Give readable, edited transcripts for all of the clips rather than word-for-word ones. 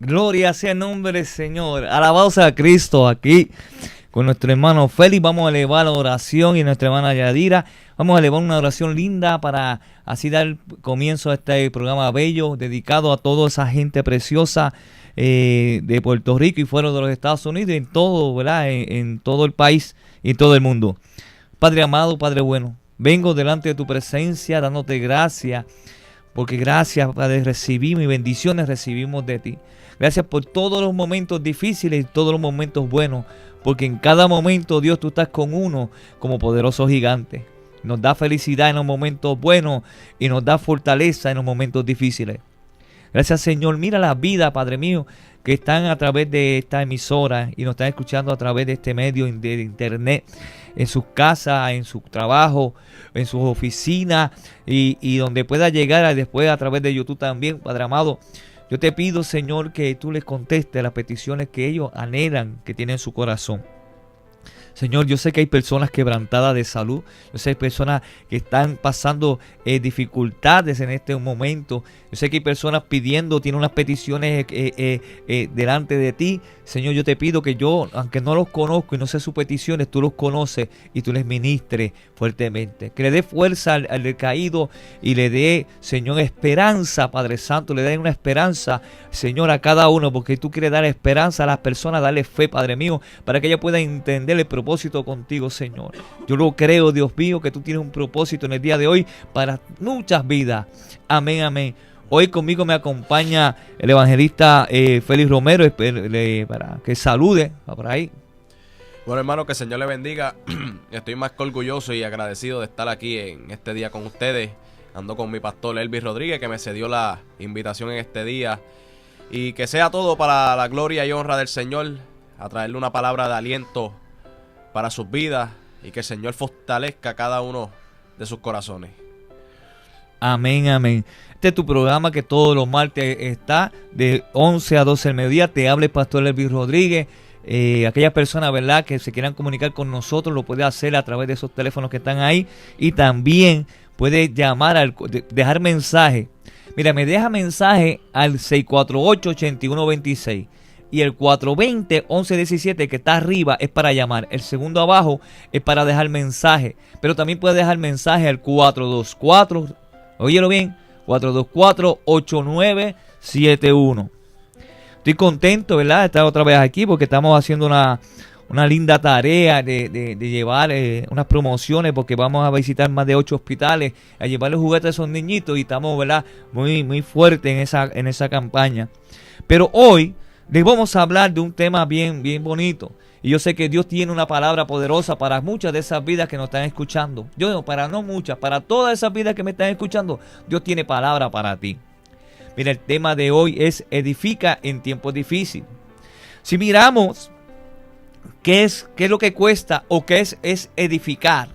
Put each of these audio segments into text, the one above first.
Gloria sea el nombre del Señor. Alabado sea Cristo. Aquí con nuestro hermano Félix vamos a elevar la oración, y nuestra hermana Yadira vamos a elevar una oración linda para así dar comienzo a este programa bello dedicado a toda esa gente preciosa de Puerto Rico y fuera de los Estados Unidos y en todo, ¿verdad? En todo el país y en todo el mundo. Padre amado, Padre bueno, vengo delante de tu presencia dándote gracias, porque gracias, Padre, recibimos y bendiciones recibimos de ti. Gracias por todos los momentos difíciles y todos los momentos buenos, porque en cada momento, Dios, tú estás con uno como poderoso gigante. Nos da felicidad en los momentos buenos y nos da fortaleza en los momentos difíciles. Gracias, Señor. Mira la vida, Padre mío, que están a través de esta emisora y nos están escuchando a través de este medio de internet, en sus casas, en su trabajo, en sus oficinas y donde pueda llegar después a través de YouTube también, Padre amado. Yo te pido, Señor, que tú les contestes las peticiones que ellos anhelan, que tienen en su corazón. Señor, yo sé que hay personas quebrantadas de salud. Yo sé que hay personas que están pasando dificultades en este momento. Yo sé que hay personas pidiendo, tienen unas peticiones delante de ti. Señor, yo te pido que yo, aunque no los conozco y no sé sus peticiones, tú los conoces y tú les ministres fuertemente. Que le dé fuerza al decaído y le dé, Señor, esperanza, Padre Santo. Le dé una esperanza, Señor, a cada uno, porque tú quieres dar esperanza a las personas, darle fe, Padre mío, para que ellas puedan entender el propósito contigo, Señor. Yo lo creo, Dios mío, que tú tienes un propósito en el día de hoy para muchas vidas. Amén, amén. Hoy conmigo me acompaña el evangelista Félix Romero, para que salude por ahí. Bueno, hermano, que el Señor le bendiga. Estoy más que orgulloso y agradecido de estar aquí en este día con ustedes. Ando con mi pastor Elvis Rodríguez, que me cedió la invitación en este día. Y que sea todo para la gloria y honra del Señor, a traerle una palabra de aliento para sus vidas y que el Señor fortalezca a cada uno de sus corazones. Amén, amén. Este es tu programa que todos los martes está de 11 a 12 del mediodía. Te habla el pastor Elvis Rodríguez. Aquellas personas, ¿verdad?, que se quieran comunicar con nosotros, lo puede hacer a través de esos teléfonos que están ahí. Y también puede llamar, dejar mensaje. Mira, me deja mensaje al 648-8126. Y el 420-1117 que está arriba es para llamar. El segundo abajo es para dejar mensaje. Pero también puede dejar mensaje al 424, óyelo bien, 424-8971. Estoy contento, ¿verdad?, de estar otra vez aquí porque estamos haciendo una linda tarea de llevar unas promociones, porque vamos a visitar más de 8 hospitales, a llevarle juguetes a esos niñitos y estamos, ¿verdad?, muy fuertes en esa campaña. Pero hoy les vamos a hablar de un tema bien bonito. Y yo sé que Dios tiene una palabra poderosa para muchas de esas vidas que nos están escuchando. Yo digo, para no muchas, para todas esas vidas que me están escuchando, Dios tiene palabra para ti. Mira, el tema de hoy es edifica en tiempos difíciles. Si miramos qué es lo que cuesta o qué es edificar,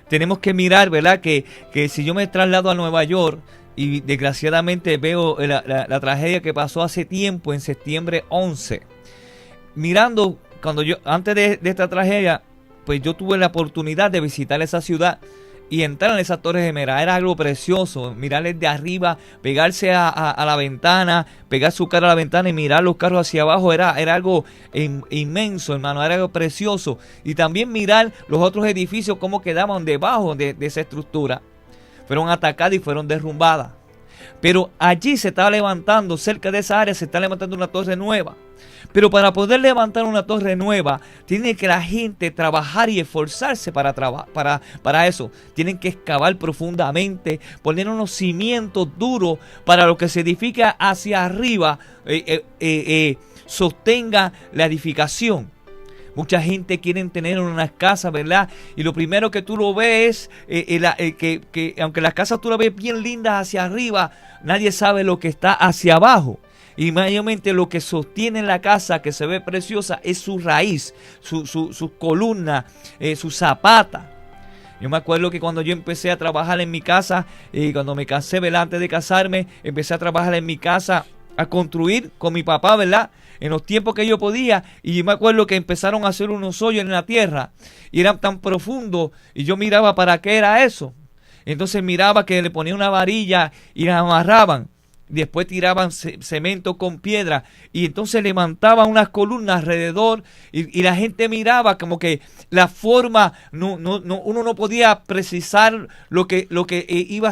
tenemos que mirar, ¿verdad?, que si yo me traslado a Nueva York y desgraciadamente veo la tragedia que pasó hace tiempo, en septiembre 11, mirando, antes de esta tragedia, pues yo tuve la oportunidad de visitar esa ciudad y entrar en esas Torres Gemelas. Era algo precioso, mirarles de arriba, pegarse a la ventana, pegar su cara a la ventana y mirar los carros hacia abajo. Era algo inmenso, hermano, era algo precioso. Y también mirar los otros edificios, cómo quedaban debajo de esa estructura. Fueron atacadas y fueron derrumbadas. Pero allí se estaba levantando, cerca de esa área se está levantando una torre nueva. Pero para poder levantar una torre nueva, tiene que la gente trabajar y esforzarse para eso. Tienen que excavar profundamente, poner unos cimientos duros para lo que se edifica hacia arriba, sostenga la edificación. Mucha gente quiere tener unas casas, ¿verdad? Y lo primero que tú lo ves que aunque las casas tú las ves bien lindas hacia arriba, nadie sabe lo que está hacia abajo. Y mayormente lo que sostiene la casa, que se ve preciosa, es su raíz, su columna, su zapata. Yo me acuerdo que cuando yo empecé a trabajar en mi casa, cuando me casé, ¿verdad?, antes de casarme, empecé a trabajar en mi casa, a construir con mi papá, ¿verdad?, en los tiempos que yo podía. Y yo me acuerdo que empezaron a hacer unos hoyos en la tierra y eran tan profundos, y yo miraba para qué era eso. Entonces miraba que le ponían una varilla y la amarraban. después tiraban cemento con piedra y entonces levantaban unas columnas alrededor y la gente miraba como que la forma, uno no podía precisar lo que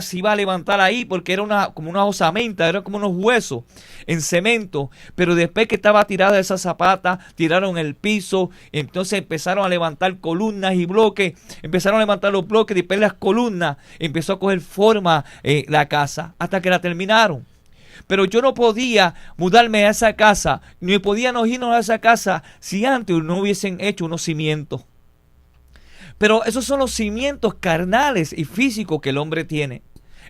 se iba a levantar ahí porque era como una osamenta, era como unos huesos en cemento, pero después que estaba tirada esa zapata, tiraron el piso, entonces empezaron a levantar columnas y bloques, empezaron a levantar los bloques, después las columnas, empezó a coger forma la casa, hasta que la terminaron. Pero yo no podía mudarme a esa casa, ni podíamos irnos a esa casa si antes no hubiesen hecho unos cimientos. Pero esos son los cimientos carnales y físicos que el hombre tiene.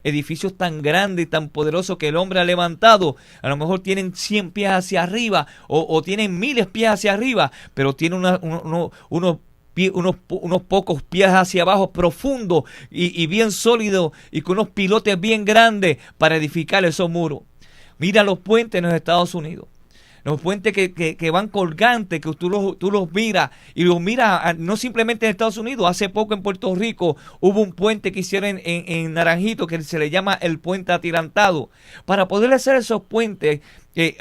Edificios tan grandes y tan poderosos que el hombre ha levantado, a lo mejor tienen 100 pies hacia arriba o tienen miles pies hacia arriba, pero tienen unos pocos pies hacia abajo profundos y bien sólidos y con unos pilotes bien grandes para edificar esos muros. Mira los puentes en los Estados Unidos. Los puentes que van colgantes, que tú los miras y los miras no simplemente en Estados Unidos. Hace poco en Puerto Rico hubo un puente que hicieron en Naranjito que se le llama el puente atirantado. Para poder hacer esos puentes,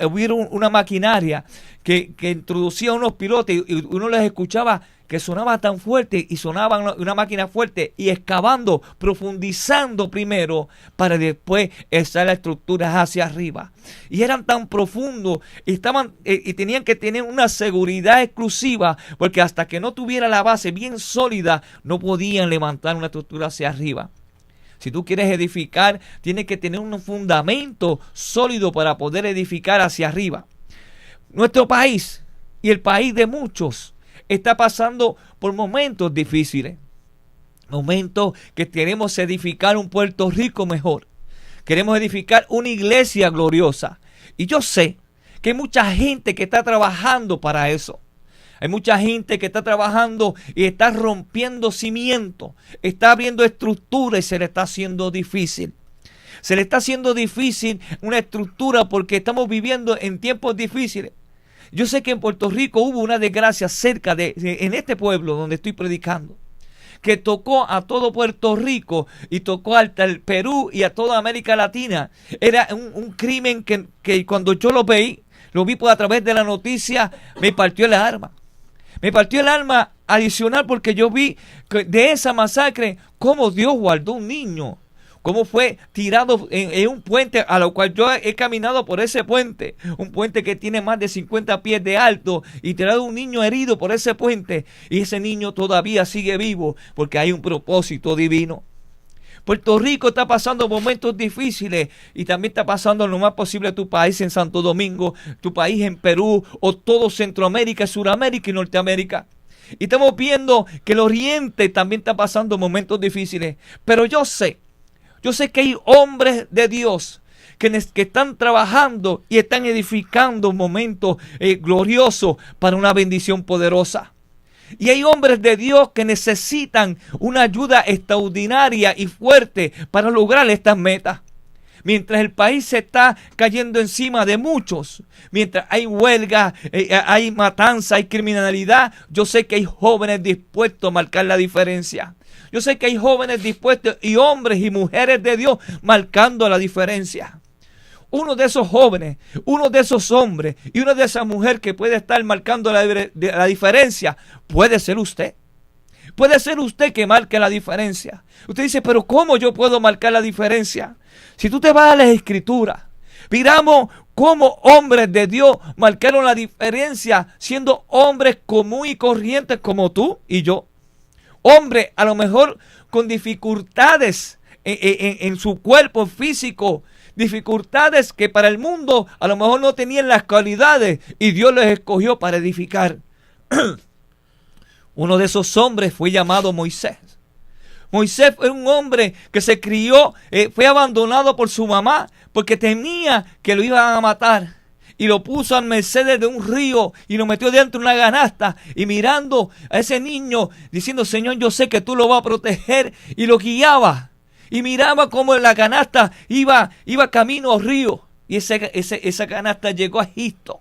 hubieron una maquinaria que introducía unos pilotes y uno les escuchaba que sonaba tan fuerte y sonaban una máquina fuerte y excavando, profundizando primero para después echar las estructuras hacia arriba. Y eran tan profundos y tenían que tener una seguridad exclusiva porque hasta que no tuviera la base bien sólida no podían levantar una estructura hacia arriba. Si tú quieres edificar, tienes que tener un fundamento sólido para poder edificar hacia arriba. Nuestro país y el país de muchos está pasando por momentos difíciles. Momentos que queremos edificar un Puerto Rico mejor. Queremos edificar una iglesia gloriosa. Y yo sé que hay mucha gente que está trabajando para eso. Hay mucha gente que está trabajando y está rompiendo cimientos. Está abriendo estructuras y se le está haciendo difícil. Se le está haciendo difícil una estructura porque estamos viviendo en tiempos difíciles. Yo sé que en Puerto Rico hubo una desgracia en este pueblo donde estoy predicando, que tocó a todo Puerto Rico y tocó hasta el Perú y a toda América Latina. Era un crimen que cuando yo lo vi a través de la noticia, me partió el alma. Me partió el alma adicional porque yo vi de esa masacre cómo Dios guardó un niño. Cómo fue tirado en un puente a lo cual yo he caminado por ese puente. Un puente que tiene más de 50 pies de alto y tirado un niño herido por ese puente. Y ese niño todavía sigue vivo porque hay un propósito divino. Puerto Rico está pasando momentos difíciles y también está pasando lo más posible tu país en Santo Domingo, tu país en Perú o todo Centroamérica, Suramérica y Norteamérica. Y estamos viendo que el Oriente también está pasando momentos difíciles. Pero yo sé que hay hombres de Dios que están trabajando y están edificando momentos gloriosos para una bendición poderosa. Y hay hombres de Dios que necesitan una ayuda extraordinaria y fuerte para lograr estas metas. Mientras el país se está cayendo encima de muchos, mientras hay huelga, hay matanza, hay criminalidad, yo sé que hay jóvenes dispuestos a marcar la diferencia. Yo sé que hay jóvenes dispuestos y hombres y mujeres de Dios marcando la diferencia. Uno de esos jóvenes, uno de esos hombres y una de esas mujeres que puede estar marcando la diferencia puede ser usted. Puede ser usted que marque la diferencia. Usted dice, pero ¿cómo yo puedo marcar la diferencia? Si tú te vas a las Escrituras, miramos cómo hombres de Dios marcaron la diferencia siendo hombres comunes y corrientes como tú y yo. Hombres a lo mejor con dificultades en su cuerpo físico, dificultades que para el mundo a lo mejor no tenían las cualidades y Dios les escogió para edificar. Uno de esos hombres fue llamado Moisés. Moisés fue un hombre que se crió, fue abandonado por su mamá porque temía que lo iban a matar. Y lo puso a merced de un río y lo metió dentro de una canasta. Y mirando a ese niño, diciendo, Señor, yo sé que tú lo vas a proteger. Y lo guiaba. Y miraba cómo en la canasta iba camino al río. Y esa canasta llegó a Egipto.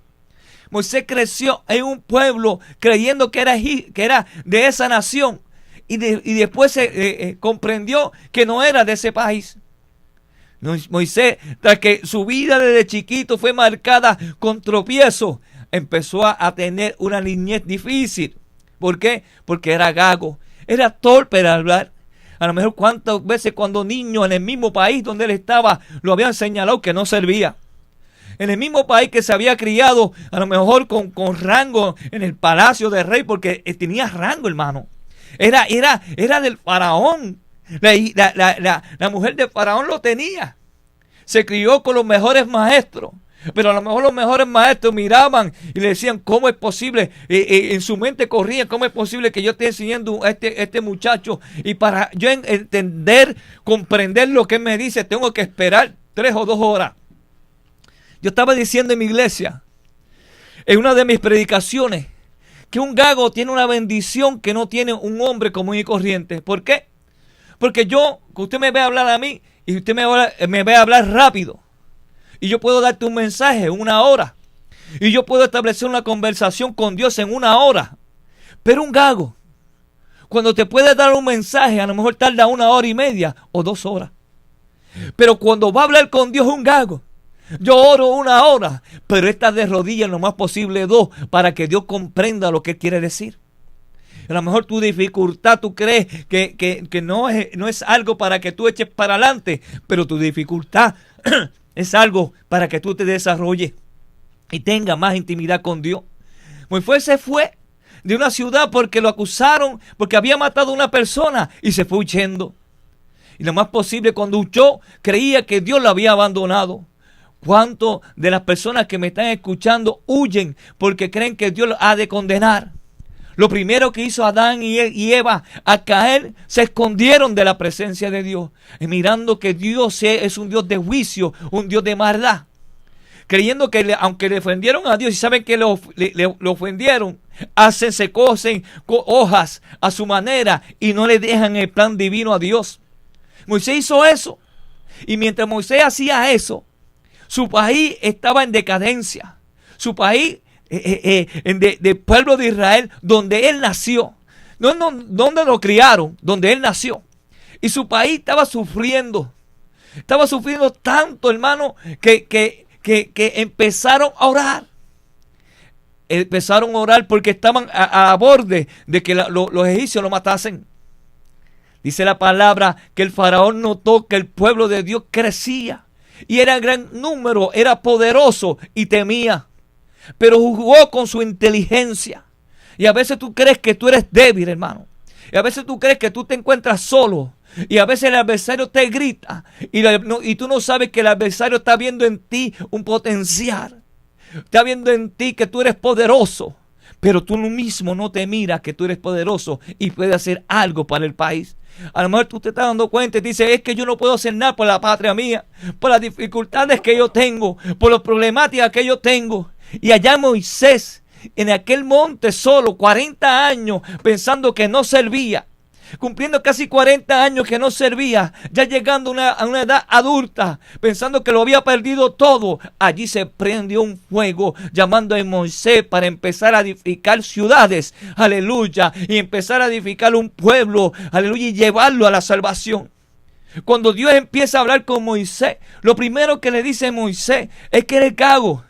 Moisés creció en un pueblo creyendo que era de esa nación. Y después se comprendió que no era de ese país. Moisés, tras que su vida desde chiquito fue marcada con tropiezos, empezó a tener una niñez difícil. ¿Por qué? Porque era gago, era torpe al hablar. A lo mejor cuántas veces cuando niño en el mismo país donde él estaba lo habían señalado que no servía. En el mismo país que se había criado, a lo mejor con rango en el palacio del rey, porque tenía rango, hermano. Era del faraón. La mujer de faraón lo tenía. Se crió con los mejores maestros. Pero a lo mejor los mejores maestros miraban y le decían, ¿cómo es posible? En su mente corría, ¿cómo es posible que yo esté enseñando a este muchacho? Y para yo entender, comprender lo que él me dice, tengo que esperar 3 o 2 horas. Yo estaba diciendo en mi iglesia, en una de mis predicaciones, que un gago tiene una bendición que no tiene un hombre común y corriente. ¿Por qué? Porque usted me ve hablar a mí y usted me ve hablar rápido. Y yo puedo darte un mensaje en 1 hora. Y yo puedo establecer una conversación con Dios en 1 hora. Pero un gago, cuando te puede dar un mensaje, a lo mejor tarda 1 hora y media o 2 horas. Pero cuando va a hablar con Dios un gago, yo oro 1 hora, pero está de rodillas lo más posible 2 para que Dios comprenda lo que quiere decir. A lo mejor tu dificultad, tú crees que no es algo para que tú eches para adelante, pero tu dificultad es algo para que tú te desarrolles y tengas más intimidad con Dios. Moisés se fue de una ciudad porque lo acusaron, porque había matado a una persona y se fue huyendo. Y lo más posible, cuando huyó, creía que Dios lo había abandonado. ¿Cuántos de las personas que me están escuchando huyen porque creen que Dios los ha de condenar? Lo primero que hizo Adán y Eva al caer, se escondieron de la presencia de Dios, mirando que Dios es un Dios de juicio, un Dios de maldad. Creyendo que aunque le ofendieron a Dios y saben que lo ofendieron, se cosen hojas a su manera y no le dejan el plan divino a Dios. Moisés hizo eso. Y mientras Moisés hacía eso, su país estaba en decadencia. Su país, del pueblo de Israel, donde él nació. No, donde lo criaron, donde él nació. Y su país estaba sufriendo. Estaba sufriendo tanto, hermano, que empezaron a orar. Empezaron a orar porque estaban a borde de que los egipcios lo matasen. Dice la palabra que el faraón notó que el pueblo de Dios crecía. Y era gran número, era poderoso y temía. Pero jugó con su inteligencia. Y a veces tú crees que tú eres débil, hermano. Y a veces tú crees que tú te encuentras solo. Y a veces el adversario te grita. Y tú no sabes que el adversario está viendo en ti un potencial. Está viendo en ti que tú eres poderoso. Pero tú mismo no te miras que tú eres poderoso y puedes hacer algo para el país. A lo mejor tú te estás dando cuenta y dices, es que yo no puedo hacer nada por la patria mía, por las dificultades que yo tengo, por las problemáticas que yo tengo. Y allá Moisés, en aquel monte solo, 40 años, pensando que no servía, cumpliendo casi 40 años que no servía, ya llegando a una edad adulta, pensando que lo había perdido todo, allí se prendió un fuego llamando a Moisés para empezar a edificar ciudades, aleluya, y empezar a edificar un pueblo, aleluya, y llevarlo a la salvación. Cuando Dios empieza a hablar con Moisés, lo primero que le dice a Moisés es que eres gago.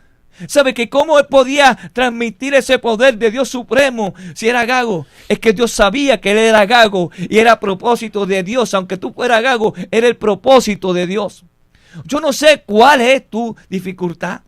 ¿Sabe que cómo él podía transmitir ese poder de Dios supremo si era gago? Es que Dios sabía que él era gago y era propósito de Dios. Aunque tú fueras gago, era el propósito de Dios. Yo no sé cuál es tu dificultad.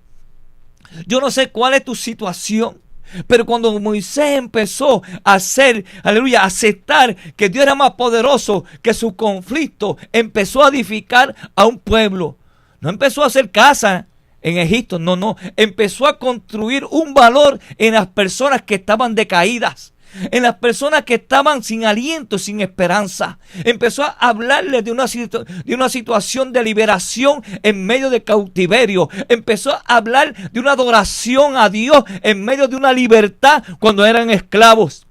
Yo no sé cuál es tu situación. Pero cuando Moisés empezó a hacer, aleluya, a aceptar que Dios era más poderoso que su conflicto, empezó a edificar a un pueblo. No empezó a hacer casa en Egipto, no. Empezó a construir un valor en las personas que estaban decaídas, en las personas que estaban sin aliento, sin esperanza. Empezó a hablarles de una situación de liberación en medio de cautiverio. Empezó a hablar de una adoración a Dios en medio de una libertad cuando eran esclavos.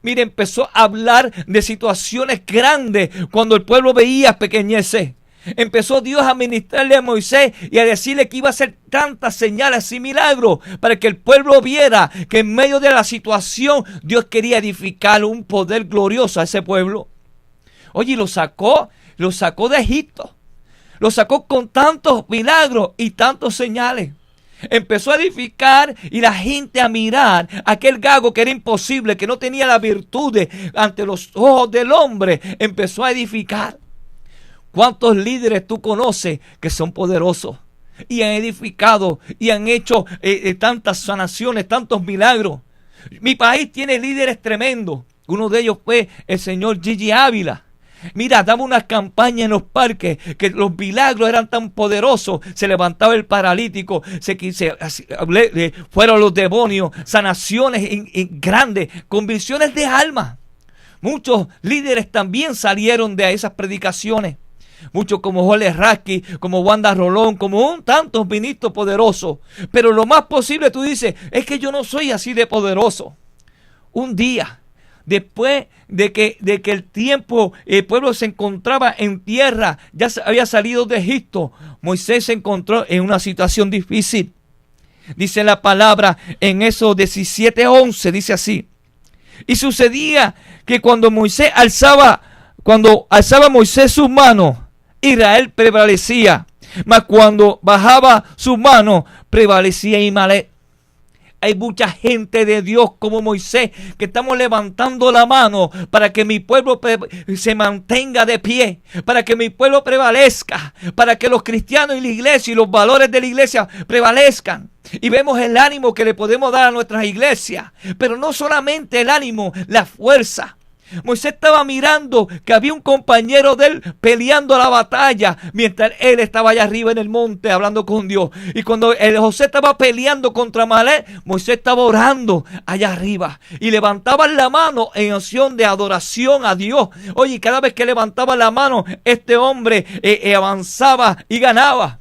Mire, empezó a hablar de situaciones grandes cuando el pueblo veía pequeñeces. Empezó Dios a ministrarle a Moisés y a decirle que iba a hacer tantas señales y milagros para que el pueblo viera que en medio de la situación Dios quería edificar un poder glorioso a ese pueblo. Oye, lo sacó de Egipto. Lo sacó con tantos milagros y tantos señales. Empezó a edificar y la gente a mirar a aquel gago que era imposible, que no tenía las virtudes ante los ojos del hombre. Empezó a edificar. ¿Cuántos líderes tú conoces que son poderosos y han edificado y han hecho tantas sanaciones, tantos milagros? Mi país tiene líderes tremendos. Uno de ellos fue el señor Gigi Ávila. Mira, daba unas campañas en los parques que los milagros eran tan poderosos. Se levantaba el paralítico, fueron los demonios, sanaciones grandes, convicciones de alma. Muchos líderes también salieron de esas predicaciones. Muchos como Jorge Rasky, como Wanda Rolón, como tantos ministros poderosos. Pero lo más posible, tú dices, es que yo no soy así de poderoso. Un día, después de que el pueblo se encontraba en tierra, ya había salido de Egipto, Moisés se encontró en una situación difícil. Dice la palabra en Éxodo 17:11, dice así: y sucedía que cuando alzaba Moisés sus manos, Israel prevalecía, mas cuando bajaba sus manos, prevalecía Amalek. Hay mucha gente de Dios como Moisés que estamos levantando la mano para que mi pueblo se mantenga de pie, para que mi pueblo prevalezca, para que los cristianos y la iglesia y los valores de la iglesia prevalezcan. Y vemos el ánimo que le podemos dar a nuestras iglesias, pero no solamente el ánimo, la fuerza. Moisés estaba mirando que había un compañero de él peleando la batalla mientras él estaba allá arriba en el monte hablando con Dios. Y cuando José estaba peleando contra Amalek, Moisés estaba orando allá arriba y levantaba la mano en acción de adoración a Dios. Oye, cada vez que levantaba la mano, este hombre avanzaba y ganaba.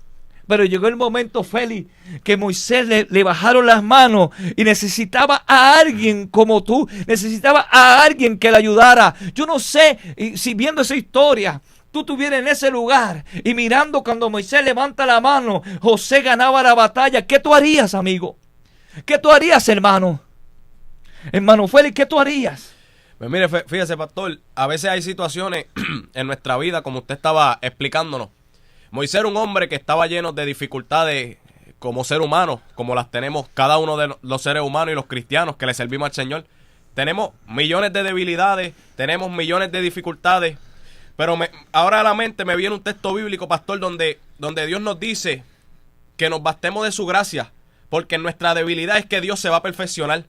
Pero llegó el momento, Félix, que Moisés le bajaron las manos y necesitaba a alguien como tú. Necesitaba a alguien que le ayudara. Yo no sé si viendo esa historia, tú estuvieras en ese lugar y mirando cuando Moisés levanta la mano, José ganaba la batalla. ¿Qué tú harías, amigo? ¿Qué tú harías, hermano? Hermano Félix, ¿qué tú harías? Pues mire, fíjese, pastor, a veces hay situaciones en nuestra vida, como usted estaba explicándonos. Moisés era un hombre que estaba lleno de dificultades como ser humano, como las tenemos cada uno de los seres humanos y los cristianos que le servimos al Señor. Tenemos millones de debilidades, tenemos millones de dificultades, pero ahora a la mente me viene un texto bíblico, pastor, donde Dios nos dice que nos bastemos de su gracia, porque en nuestra debilidad es que Dios se va a perfeccionar.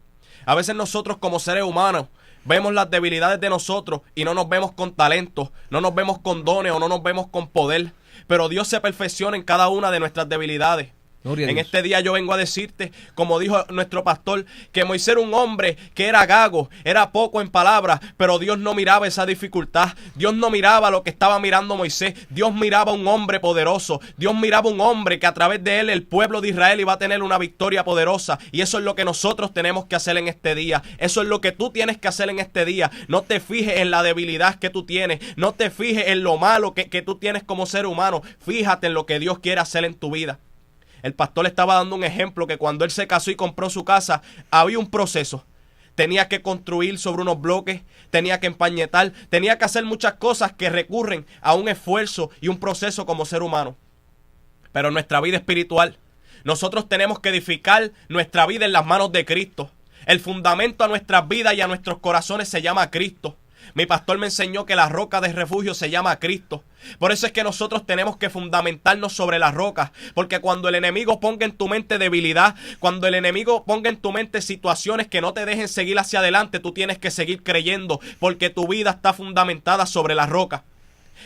A veces nosotros como seres humanos vemos las debilidades de nosotros y no nos vemos con talentos, no nos vemos con dones o no nos vemos con poder. Pero Dios se perfecciona en cada una de nuestras debilidades. En este día yo vengo a decirte, como dijo nuestro pastor, que Moisés era un hombre que era gago, era poco en palabras, pero Dios no miraba esa dificultad. Dios no miraba lo que estaba mirando Moisés. Dios miraba a un hombre poderoso. Dios miraba a un hombre que a través de él el pueblo de Israel iba a tener una victoria poderosa. Y eso es lo que nosotros tenemos que hacer en este día. Eso es lo que tú tienes que hacer en este día. No te fijes en la debilidad que tú tienes. No te fijes en lo malo que tú tienes como ser humano. Fíjate en lo que Dios quiere hacer en tu vida. El pastor estaba dando un ejemplo que cuando él se casó y compró su casa, había un proceso. Tenía que construir sobre unos bloques, tenía que empañetar, tenía que hacer muchas cosas que recurren a un esfuerzo y un proceso como ser humano. Pero en nuestra vida espiritual, nosotros tenemos que edificar nuestra vida en las manos de Cristo. El fundamento a nuestras vidas y a nuestros corazones se llama Cristo. Mi pastor me enseñó que la roca de refugio se llama Cristo. Por eso es que nosotros tenemos que fundamentarnos sobre la roca. Porque cuando el enemigo ponga en tu mente debilidad, cuando el enemigo ponga en tu mente situaciones que no te dejen seguir hacia adelante, tú tienes que seguir creyendo, porque tu vida está fundamentada sobre la roca.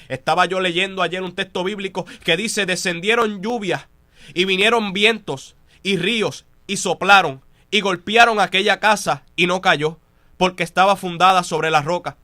Estaba yo leyendo ayer un texto bíblico que dice: descendieron lluvias y vinieron vientos y ríos y soplaron y golpearon aquella casa y no cayó, porque estaba fundada sobre la roca.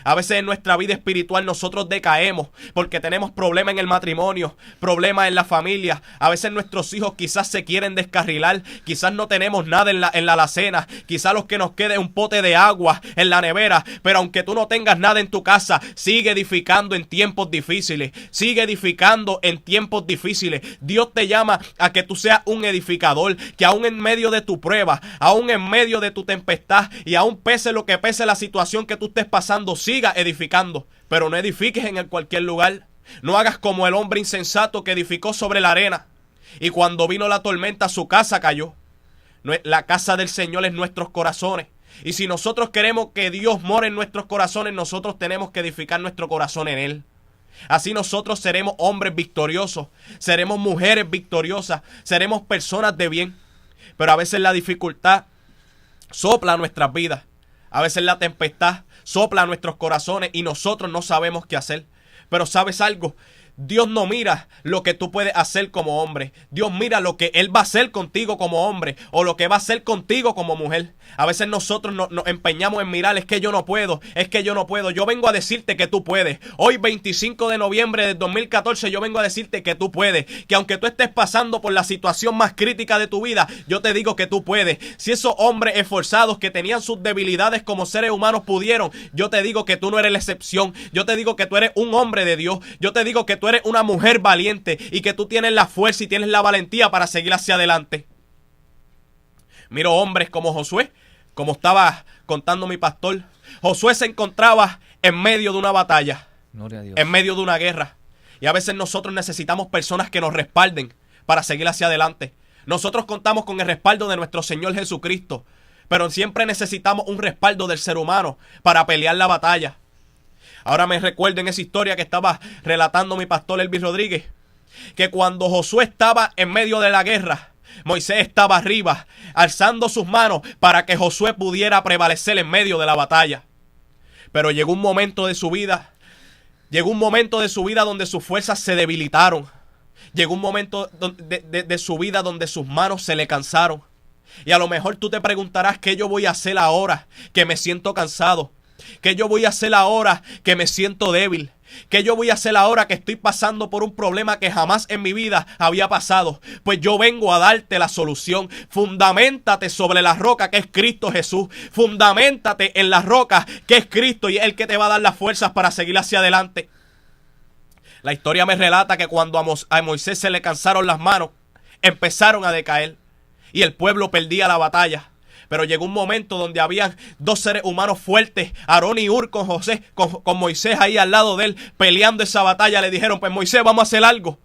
A veces en nuestra vida espiritual nosotros decaemos porque tenemos problemas en el matrimonio, problemas en la familia. A veces nuestros hijos quizás se quieren descarrilar, quizás no tenemos nada en la alacena, quizás lo que nos quede es un pote de agua en la nevera. Pero aunque tú no tengas nada en tu casa, sigue edificando en tiempos difíciles, sigue edificando en tiempos difíciles. Dios te llama a que tú seas un edificador, que aún en medio de tu prueba, aún en medio de tu tempestad y aún pese lo que pese la situación que tú estés pasando, siga edificando, pero no edifiques en cualquier lugar. No hagas como el hombre insensato que edificó sobre la arena, y cuando vino la tormenta su casa cayó. La casa del Señor es nuestros corazones. Y si nosotros queremos que Dios more en nuestros corazones, nosotros tenemos que edificar nuestro corazón en Él. Así nosotros seremos hombres victoriosos, seremos mujeres victoriosas, seremos personas de bien. Pero a veces la dificultad sopla a nuestras vidas. A veces la tempestad sopla a nuestros corazones y nosotros no sabemos qué hacer. Pero ¿sabes algo? Dios no mira lo que tú puedes hacer como hombre. Dios mira lo que Él va a hacer contigo como hombre o lo que va a hacer contigo como mujer. A veces nosotros nos empeñamos en mirar, es que yo no puedo, es que yo no puedo. Yo vengo a decirte que tú puedes. Hoy 25 de noviembre del 2014 yo vengo a decirte que tú puedes. Que aunque tú estés pasando por la situación más crítica de tu vida, yo te digo que tú puedes. Si esos hombres esforzados que tenían sus debilidades como seres humanos pudieron, yo te digo que tú no eres la excepción. Yo te digo que tú eres un hombre de Dios. Yo te digo que tú eres una mujer valiente y que tú tienes la fuerza y tienes la valentía para seguir hacia adelante. Miro hombres como Josué, como estaba contando mi pastor. Josué se encontraba en medio de una batalla, Gloria a Dios. en medio de una guerra. Y a veces nosotros necesitamos personas que nos respalden para seguir hacia adelante. Nosotros contamos con el respaldo de nuestro Señor Jesucristo, pero siempre necesitamos un respaldo del ser humano para pelear la batalla. Ahora me recuerdo en esa historia que estaba relatando mi pastor Elvis Rodríguez, que cuando Josué estaba en medio de la guerra, Moisés estaba arriba, alzando sus manos para que Josué pudiera prevalecer en medio de la batalla. Pero llegó un momento de su vida, donde sus fuerzas se debilitaron. Llegó un momento de su vida donde sus manos se le cansaron. Y a lo mejor tú te preguntarás, ¿qué yo voy a hacer ahora que me siento cansado? ¿Qué yo voy a hacer ahora que me siento débil? ¿Qué yo voy a hacer ahora que estoy pasando por un problema que jamás en mi vida había pasado? Pues yo vengo a darte la solución. Fundamentate sobre la roca que es Cristo Jesús. Fundamentate en la roca que es Cristo y es el que te va a dar las fuerzas para seguir hacia adelante. La historia me relata que cuando a Moisés se le cansaron las manos, empezaron a decaer y el pueblo perdía la batalla. Pero llegó un momento donde habían dos seres humanos fuertes, Aarón y Hur con Moisés ahí al lado de él, peleando esa batalla. Le dijeron, pues Moisés, vamos a hacer algo.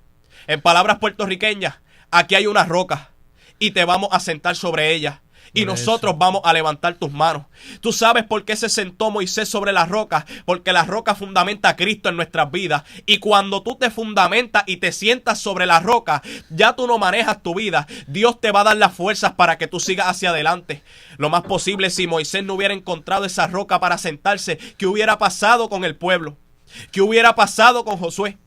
En palabras puertorriqueñas, aquí hay una roca y te vamos a sentar sobre ella. Y nosotros vamos a levantar tus manos. ¿Tú sabes por qué se sentó Moisés sobre la roca? Porque la roca fundamenta a Cristo en nuestras vidas. Y cuando tú te fundamentas y te sientas sobre la roca, ya tú no manejas tu vida. Dios te va a dar las fuerzas para que tú sigas hacia adelante. Lo más posible, si Moisés no hubiera encontrado esa roca para sentarse, ¿qué hubiera pasado con el pueblo? ¿Qué hubiera pasado con Josué?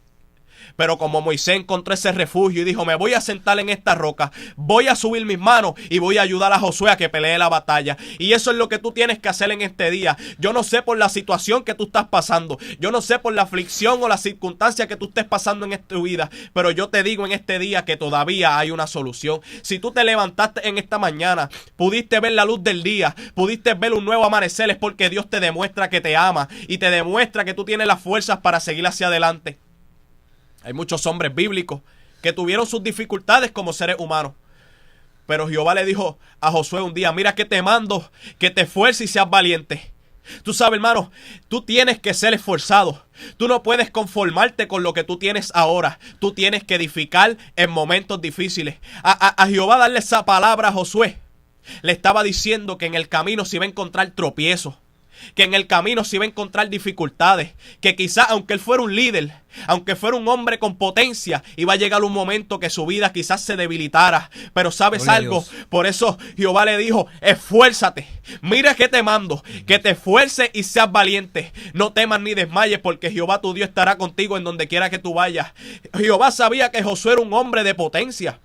Pero como Moisés encontró ese refugio y dijo, me voy a sentar en esta roca, voy a subir mis manos y voy a ayudar a Josué a que pelee la batalla. Y eso es lo que tú tienes que hacer en este día. Yo no sé por la situación que tú estás pasando, yo no sé por la aflicción o la circunstancia que tú estés pasando en esta vida, pero yo te digo en este día que todavía hay una solución. Si tú te levantaste en esta mañana, pudiste ver la luz del día, pudiste ver un nuevo amanecer, es porque Dios te demuestra que te ama y te demuestra que tú tienes las fuerzas para seguir hacia adelante. Hay muchos hombres bíblicos que tuvieron sus dificultades como seres humanos. Pero Jehová le dijo a Josué un día, mira que te mando, que te esfuerces y seas valiente. Tú sabes, hermano, tú tienes que ser esforzado. Tú no puedes conformarte con lo que tú tienes ahora. Tú tienes que edificar en momentos difíciles. A Jehová darle esa palabra a Josué, le estaba diciendo que en el camino se iba a encontrar tropiezos, que en el camino se iba a encontrar dificultades, que quizás aunque él fuera un líder, aunque fuera un hombre con potencia, iba a llegar un momento que su vida quizás se debilitara. Pero ¿sabes Gloria algo? Por eso Jehová le dijo, esfuérzate, mira que te mando, que te esfuerces y seas valiente. No temas ni desmayes, porque Jehová tu Dios estará contigo en donde quiera que tú vayas. Jehová sabía que Josué era un hombre de potencia.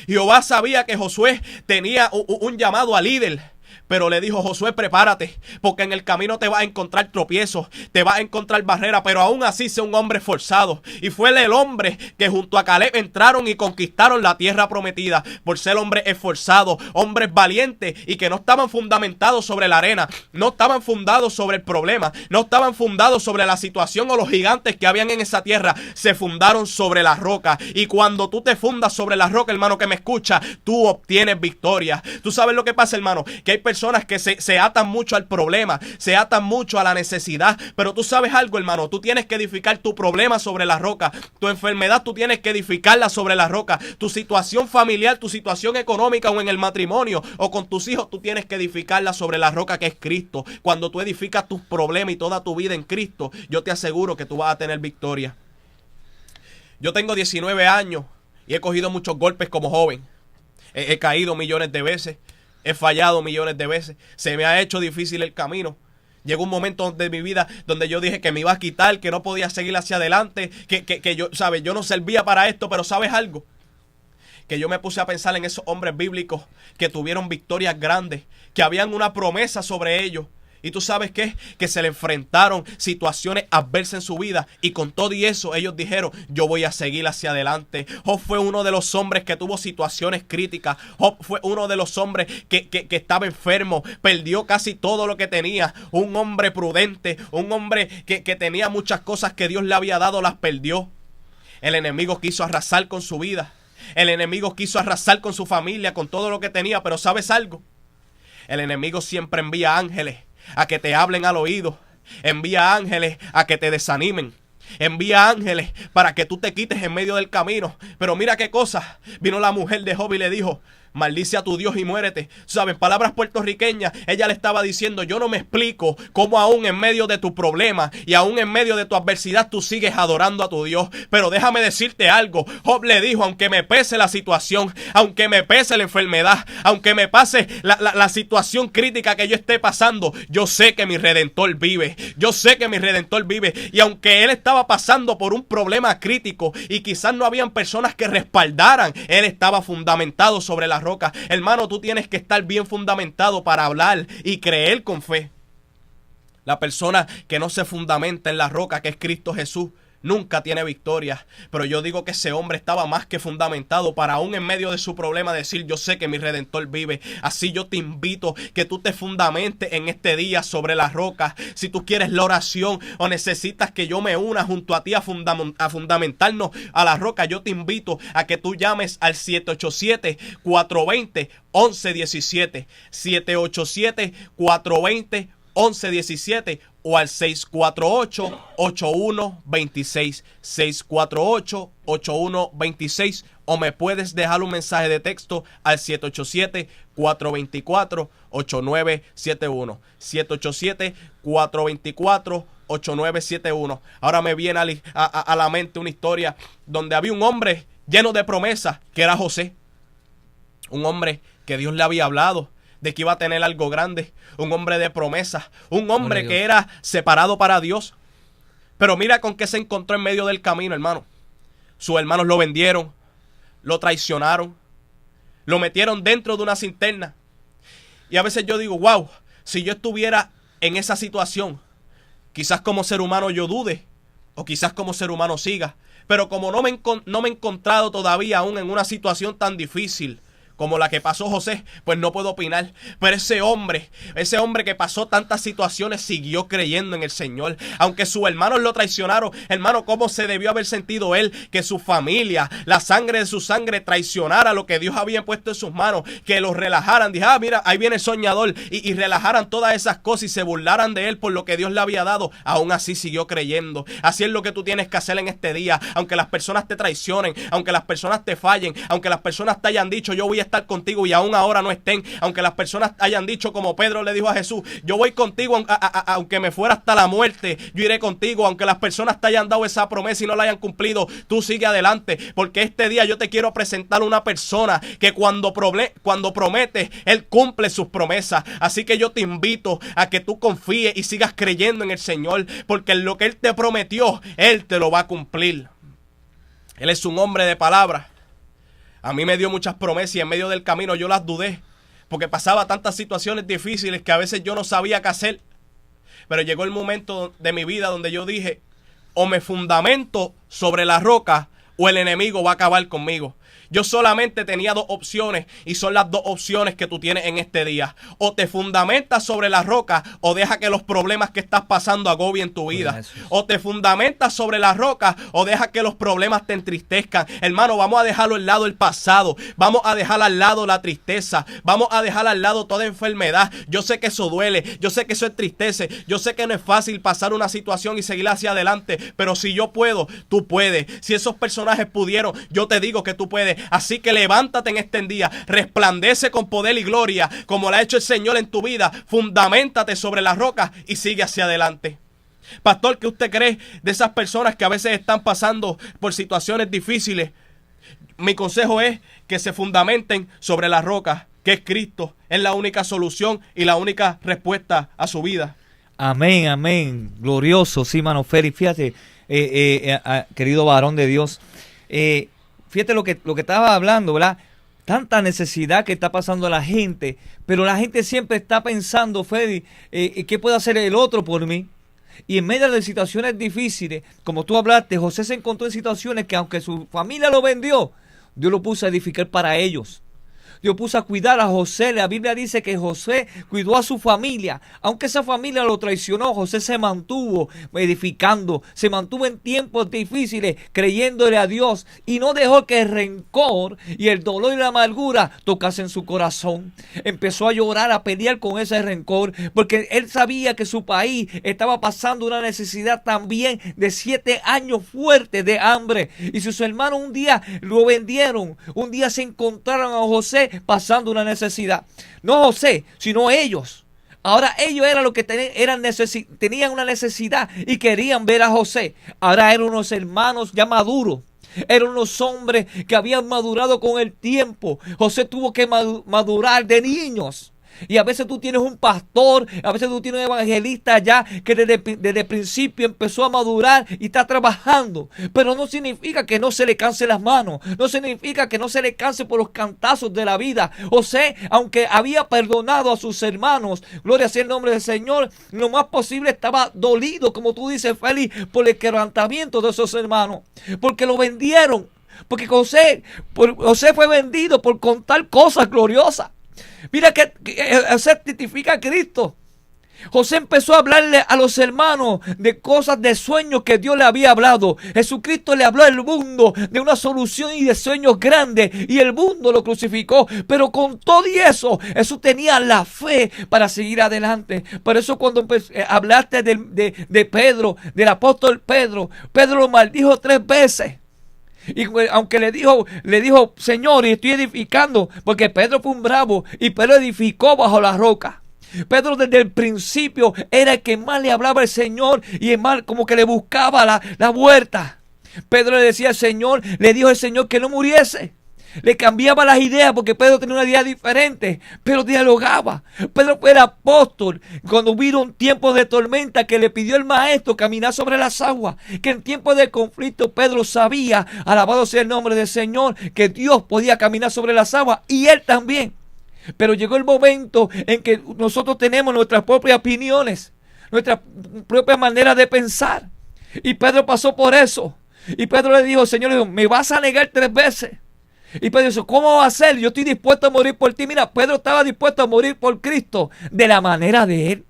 Jehová sabía que Josué tenía un llamado a líder. Pero le dijo, Josué, prepárate, porque en el camino te vas a encontrar tropiezos, te vas a encontrar barreras, pero aún así sé un hombre esforzado. Y fue el hombre que junto a Caleb entraron y conquistaron la tierra prometida, por ser hombres esforzados, hombres valientes y que no estaban fundamentados sobre la arena, no estaban fundados sobre el problema, no estaban fundados sobre la situación o los gigantes que habían en esa tierra, se fundaron sobre la roca. Y cuando tú te fundas sobre la roca, hermano que me escucha, tú obtienes victoria. Tú sabes lo que pasa, hermano, que hay personas que se atan mucho al problema, se atan mucho a la necesidad. Pero tú sabes algo, hermano, tú tienes que edificar tu problema sobre la roca. Tu enfermedad tú tienes que edificarla sobre la roca. Tu situación familiar, tu situación económica o en el matrimonio o con tus hijos, tú tienes que edificarla sobre la roca que es Cristo. Cuando tú edificas tus problemas y toda tu vida en Cristo, yo te aseguro que tú vas a tener victoria. Yo tengo 19 años y he cogido muchos golpes como joven. He caído millones de veces. He fallado millones de veces. Se me ha hecho difícil el camino. Llegó un momento de mi vida donde yo dije que me iba a quitar, que no podía seguir hacia adelante, que yo, ¿sabes? Yo no servía para esto, pero ¿sabes algo? Que yo me puse a pensar en esos hombres bíblicos que tuvieron victorias grandes, que habían una promesa sobre ellos. Y tú sabes qué, que se le enfrentaron situaciones adversas en su vida y con todo y eso ellos dijeron, yo voy a seguir hacia adelante. Job fue uno de los hombres que tuvo situaciones críticas. Job fue uno de los hombres que estaba enfermo, perdió casi todo lo que tenía. Un hombre prudente, un hombre que tenía muchas cosas que Dios le había dado, las perdió. El enemigo quiso arrasar con su vida. El enemigo quiso arrasar con su familia, con todo lo que tenía, pero ¿sabes algo? El enemigo siempre envía ángeles a que te hablen al oído. Envía ángeles a que te desanimen. Envía ángeles para que tú te quites en medio del camino. Pero mira qué cosa. Vino la mujer de Job y le dijo, maldice a tu Dios y muérete. ¿Saben? Palabras puertorriqueñas. Ella le estaba diciendo, yo no me explico cómo aún en medio de tu problema y aún en medio de tu adversidad tú sigues adorando a tu Dios. Pero déjame decirte algo. Job le dijo, aunque me pese la situación, aunque me pese la enfermedad, aunque me pase la situación crítica que yo esté pasando, yo sé que mi Redentor vive. Yo sé que mi Redentor vive. Y aunque él estaba pasando por un problema crítico y quizás no habían personas que respaldaran, él estaba fundamentado sobre la roca. Hermano, tú tienes que estar bien fundamentado para hablar y creer con fe. La persona que no se fundamenta en la roca que es Cristo Jesús nunca tiene victoria. Pero yo digo que ese hombre estaba más que fundamentado para aún en medio de su problema decir, yo sé que mi Redentor vive. Así yo te invito que tú te fundamentes en este día sobre la roca. Si tú quieres la oración o necesitas que yo me una junto a ti a fundamentarnos a la roca, yo te invito a que tú llames al 787-420-1117. 787-420-1117 o al 648-8126, 648-8126, o me puedes dejar un mensaje de texto al 787-424-8971, 787-424-8971. Ahora me viene a la mente una historia donde había un hombre lleno de promesas que era José, un hombre que Dios le había hablado de que iba a tener algo grande, un hombre de promesas, un hombre que era separado para Dios. Pero mira con qué se encontró en medio del camino, hermano. Sus hermanos lo vendieron, lo traicionaron, lo metieron dentro de una cisterna. Y a veces yo digo, wow, si yo estuviera en esa situación, quizás como ser humano yo dude, o quizás como ser humano siga. Pero como no me he encontrado todavía aún en una situación tan difícil como la que pasó José, pues no puedo opinar. Pero ese hombre que pasó tantas situaciones siguió creyendo en el Señor. Aunque sus hermanos lo traicionaron, hermano, ¿cómo se debió haber sentido él? Que su familia, la sangre de su sangre traicionara lo que Dios había puesto en sus manos. Que los relajaran, dije, mira, ahí viene el soñador. Y relajaran todas esas cosas y se burlaran de él por lo que Dios le había dado. Aún así siguió creyendo. Así es lo que tú tienes que hacer en este día. Aunque las personas te traicionen, aunque las personas te fallen, aunque las personas te hayan dicho, yo voy a estar contigo y aún ahora no estén, aunque las personas hayan dicho como Pedro le dijo a Jesús, yo voy contigo aunque me fuera hasta la muerte, yo iré contigo, aunque las personas te hayan dado esa promesa y no la hayan cumplido, tú sigue adelante, porque este día yo te quiero presentar una persona que cuando promete, él cumple sus promesas. Así que yo te invito a que tú confíes y sigas creyendo en el Señor, porque lo que él te prometió, él te lo va a cumplir. Él es un hombre de palabra. A mí me dio muchas promesas y en medio del camino yo las dudé, porque pasaba tantas situaciones difíciles que a veces yo no sabía qué hacer. Pero llegó el momento de mi vida donde yo dije, o me fundamento sobre la roca o el enemigo va a acabar conmigo. Yo solamente tenía dos opciones y son las dos opciones que tú tienes en este día. O te fundamentas sobre la roca o deja que los problemas que estás pasando agobien tu vida. O te fundamentas sobre la roca o deja que los problemas te entristezcan. Hermano, vamos a dejarlo al lado el pasado. Vamos a dejar al lado la tristeza. Vamos a dejar al lado toda enfermedad. Yo sé que eso duele. Yo sé que eso entristece. Yo sé que no es fácil pasar una situación y seguir hacia adelante. Pero si yo puedo, tú puedes. Si esos personajes pudieron, yo te digo que tú puedes. Así que levántate en este día, resplandece con poder y gloria, como lo ha hecho el Señor en tu vida. Fundamentate sobre la roca y sigue hacia adelante. Pastor, ¿qué usted cree de esas personas que a veces están pasando por situaciones difíciles? Mi consejo es que se fundamenten sobre la roca, que es Cristo. Es la única solución y la única respuesta a su vida. Amén, amén. Glorioso, sí, mano Félix. Fíjate, querido varón de Dios, fíjate lo que estaba hablando, ¿verdad? Tanta necesidad que está pasando a la gente, pero la gente siempre está pensando, Félix, ¿qué puede hacer el otro por mí? Y en medio de situaciones difíciles, como tú hablaste, José se encontró en situaciones que aunque su familia lo vendió, Dios lo puso a edificar para ellos. Dios puso a cuidar a José. La Biblia dice que José cuidó a su familia. Aunque esa familia lo traicionó, José se mantuvo edificando. Se mantuvo en tiempos difíciles creyéndole a Dios. Y no dejó que el rencor y el dolor y la amargura tocasen su corazón. Empezó a llorar, a pelear con ese rencor. Porque él sabía que su país estaba pasando una necesidad también de 7 años fuertes de hambre. Y sus hermanos un día lo vendieron. Un día se encontraron a José pasando una necesidad. No José, sino ellos. Ahora ellos eran los que tenían una necesidad y querían ver a José. Ahora eran unos hermanos ya maduros. Eran unos hombres que habían madurado con el tiempo. José tuvo que madurar de niños. Y a veces tú tienes un pastor, a veces tú tienes un evangelista ya que desde el principio empezó a madurar y está trabajando. Pero no significa que no se le canse las manos. No significa que no se le canse por los cantazos de la vida. José, aunque había perdonado a sus hermanos, gloria sea el nombre del Señor, lo más posible estaba dolido, como tú dices, Félix, por el quebrantamiento de esos hermanos. Porque lo vendieron. Porque José fue vendido por contar cosas gloriosas. Mira que José testifica a Cristo. José empezó a hablarle a los hermanos de cosas, de sueños que Dios le había hablado. Jesucristo le habló al mundo de una solución y de sueños grandes, y el mundo lo crucificó. Pero con todo y eso, Jesús tenía la fe para seguir adelante. Por eso cuando hablaste de Pedro, del apóstol Pedro, Pedro lo maldijo 3 veces. Y aunque le dijo, Señor, y estoy edificando, porque Pedro fue un bravo y Pedro edificó bajo la roca. Pedro desde el principio era el que más le hablaba al Señor y el más como que le buscaba la vuelta. Pedro le decía al Señor, le dijo al Señor que no muriese. Le cambiaba las ideas porque Pedro tenía una idea diferente, pero dialogaba. Pedro fue el apóstol cuando hubieron tiempos de tormenta que le pidió el maestro caminar sobre las aguas. Que en tiempos de conflicto Pedro sabía, alabado sea el nombre del Señor, que Dios podía caminar sobre las aguas y él también. Pero llegó el momento en que nosotros tenemos nuestras propias opiniones, nuestra propia manera de pensar. Y Pedro pasó por eso. Y Pedro le dijo, Señor, ¿me vas a negar 3 veces? Y Pedro dice, ¿cómo va a ser? Yo estoy dispuesto a morir por ti. Mira, Pedro estaba dispuesto a morir por Cristo de la manera de él.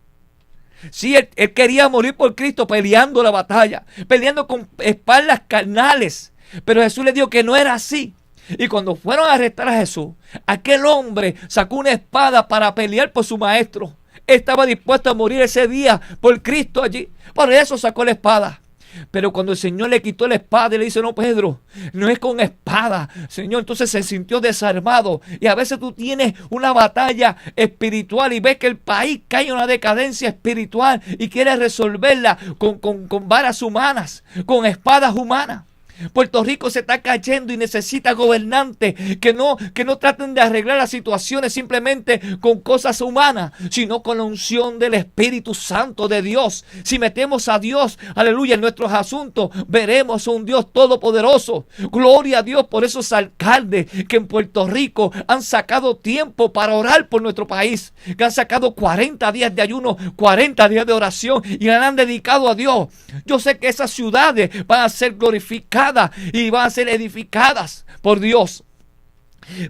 Sí, él quería morir por Cristo peleando la batalla, peleando con espaldas carnales. Pero Jesús le dijo que no era así. Y cuando fueron a arrestar a Jesús, aquel hombre sacó una espada para pelear por su maestro. Estaba dispuesto a morir ese día por Cristo allí. Por eso sacó la espada. Pero cuando el Señor le quitó la espada y le dice, no, Pedro, no es con espada, Señor, entonces se sintió desarmado. Y a veces tú tienes una batalla espiritual y ves que el país cae en una decadencia espiritual y quieres resolverla con varas humanas, con espadas humanas. Puerto Rico se está cayendo y necesita gobernantes que no traten de arreglar las situaciones simplemente con cosas humanas, sino con la unción del Espíritu Santo de Dios. Si metemos a Dios, aleluya, en nuestros asuntos, veremos a un Dios todopoderoso. Gloria a Dios por esos alcaldes que en Puerto Rico han sacado tiempo para orar por nuestro país, que han sacado 40 días de ayuno, 40 días de oración y la han dedicado a Dios. Yo sé que esas ciudades van a ser glorificadas edificadas y van a ser edificadas por Dios.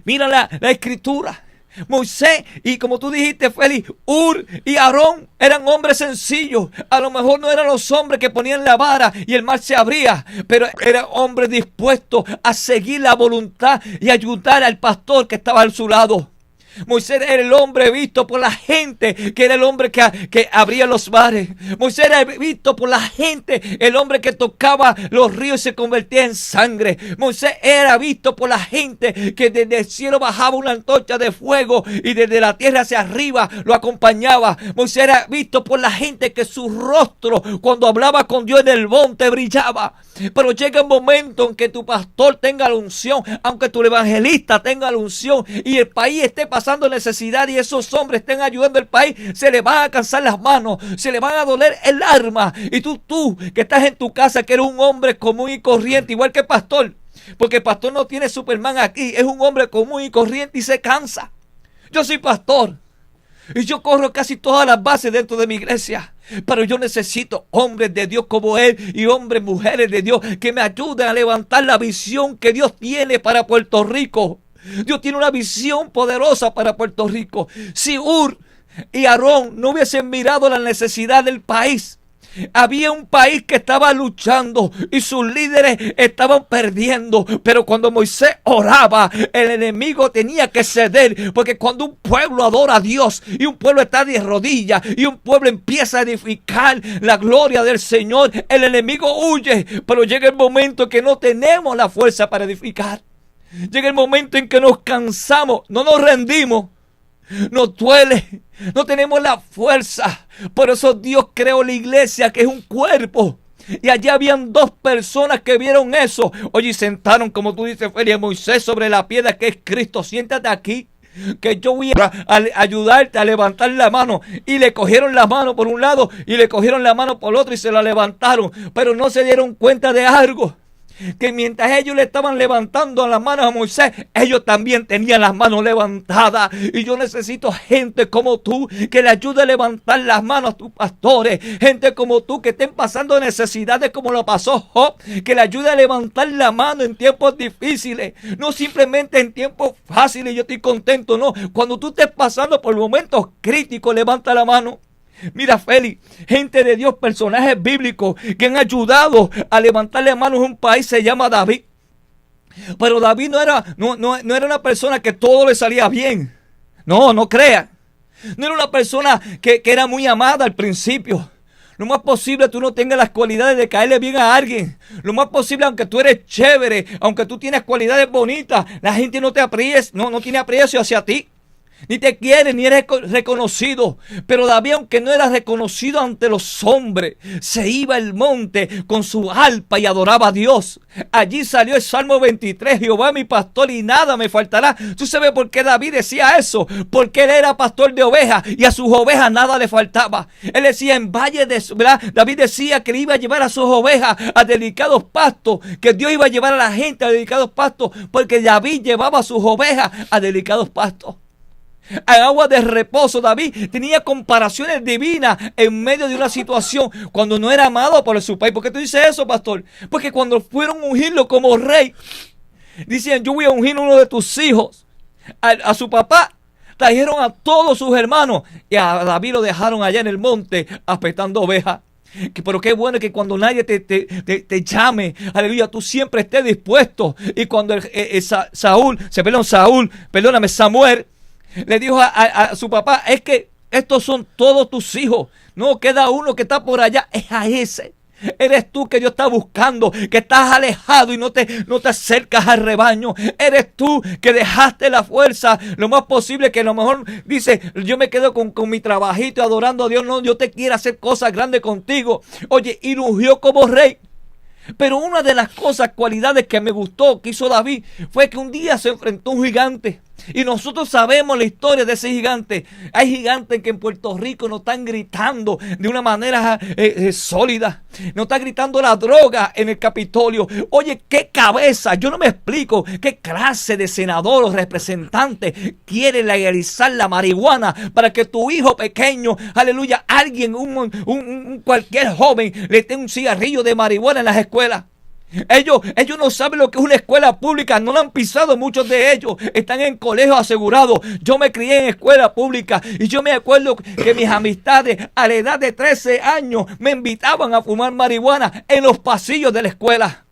Mira la escritura. Moisés y, como tú dijiste, Félix, Ur y Aarón eran hombres sencillos. A lo mejor no eran los hombres que ponían la vara y el mar se abría, pero eran hombres dispuestos a seguir la voluntad y ayudar al pastor que estaba a su lado. Moisés era el hombre visto por la gente, que era el hombre que abría los mares. Moisés era visto por la gente, el hombre que tocaba los ríos y se convertía en sangre. Moisés era visto por la gente que desde el cielo bajaba una antorcha de fuego y desde la tierra hacia arriba lo acompañaba. Moisés era visto por la gente que su rostro cuando hablaba con Dios en el monte brillaba. Pero llega un momento en que tu pastor tenga la unción, aunque tu evangelista tenga la unción y el país esté pasando necesidad y esos hombres estén ayudando al país, se le van a cansar las manos, se le van a doler el alma. Y tú que estás en tu casa, que eres un hombre común y corriente, igual que el pastor, porque el pastor no tiene Superman aquí, es un hombre común y corriente y se cansa. Yo soy pastor y yo corro casi todas las bases dentro de mi iglesia. Pero yo necesito hombres de Dios como él y hombres, mujeres de Dios que me ayuden a levantar la visión que Dios tiene para Puerto Rico. Dios tiene una visión poderosa para Puerto Rico. Si Ur y Aarón no hubiesen mirado la necesidad del país, había un país que estaba luchando y sus líderes estaban perdiendo. Pero cuando Moisés oraba, el enemigo tenía que ceder. Porque cuando un pueblo adora a Dios y un pueblo está de rodillas y un pueblo empieza a edificar la gloria del Señor, el enemigo huye. Pero llega el momento en que no tenemos la fuerza para edificar. Llega el momento en que nos cansamos, no nos rendimos. Nos duele, no tenemos la fuerza. Por eso Dios creó la iglesia, que es un cuerpo. Y allí habían dos personas que vieron eso. Oye, sentaron, como tú dices, Félix, a Moisés sobre la piedra que es Cristo. Siéntate aquí, que yo voy a ayudarte a levantar la mano. Y le cogieron la mano por un lado y le cogieron la mano por el otro y se la levantaron. Pero no se dieron cuenta de algo. Que mientras ellos le estaban levantando las manos a Moisés, ellos también tenían las manos levantadas. Y yo necesito gente como tú que le ayude a levantar las manos a tus pastores. Gente como tú que estén pasando necesidades como lo pasó Job, que le ayude a levantar la mano en tiempos difíciles, no simplemente en tiempos fáciles. Yo estoy contento, no. Cuando tú estés pasando por momentos críticos, levanta la mano. Mira, Félix, gente de Dios, personajes bíblicos que han ayudado a levantarle manos a un país, se llama David. Pero David no era una persona que todo le salía bien. No crea. No era una persona que era muy amada al principio. Lo más posible tú no tengas las cualidades de caerle bien a alguien. Lo más posible, aunque tú eres chévere, aunque tú tienes cualidades bonitas, la gente no te aprecia, no tiene aprecio hacia ti. Ni te quiere, ni eres reconocido. Pero David, aunque no era reconocido ante los hombres, se iba al monte con su arpa y adoraba a Dios. Allí salió el Salmo 23, Jehová es mi pastor y nada me faltará. ¿Tú sabes por qué David decía eso? Porque él era pastor de ovejas y a sus ovejas nada le faltaba. Él decía en valle de... ¿verdad? David decía que le iba a llevar a sus ovejas a delicados pastos, que Dios iba a llevar a la gente a delicados pastos, porque David llevaba a sus ovejas a delicados pastos. A agua de reposo. David tenía comparaciones divinas en medio de una situación cuando no era amado por su país. ¿Por qué tú dices eso, pastor? Porque cuando fueron a ungirlo como rey, decían, yo voy a ungir a uno de tus hijos. A su papá trajeron a todos sus hermanos y a David lo dejaron allá en el monte apestando ovejas. Pero qué bueno que cuando nadie te llame, aleluya, tú siempre estés dispuesto. Y cuando Samuel le dijo a su papá, es que estos son todos tus hijos. No queda uno que está por allá, es a ese. Eres tú que Dios está buscando, que estás alejado y no te acercas al rebaño. Eres tú que dejaste la fuerza. Lo más posible que a lo mejor dice, yo me quedo con mi trabajito adorando a Dios. No, Dios te quiere hacer cosas grandes contigo. Oye, y lo ungió como rey. Pero una de las cualidades que me gustó que hizo David fue que un día se enfrentó a un gigante. Y nosotros sabemos la historia de ese gigante. Hay gigantes que en Puerto Rico nos están gritando de una manera sólida. Nos están gritando la droga en el Capitolio. Oye, qué cabeza. Yo no me explico qué clase de senador o representante quiere legalizar la marihuana para que tu hijo pequeño, aleluya, alguien, cualquier joven le dé un cigarrillo de marihuana en las escuelas. Ellos no saben lo que es una escuela pública, no la han pisado, muchos de ellos están en colegios asegurados. Yo me crié en escuela pública y yo me acuerdo que mis amistades a la edad de 13 años me invitaban a fumar marihuana en los pasillos de la escuela.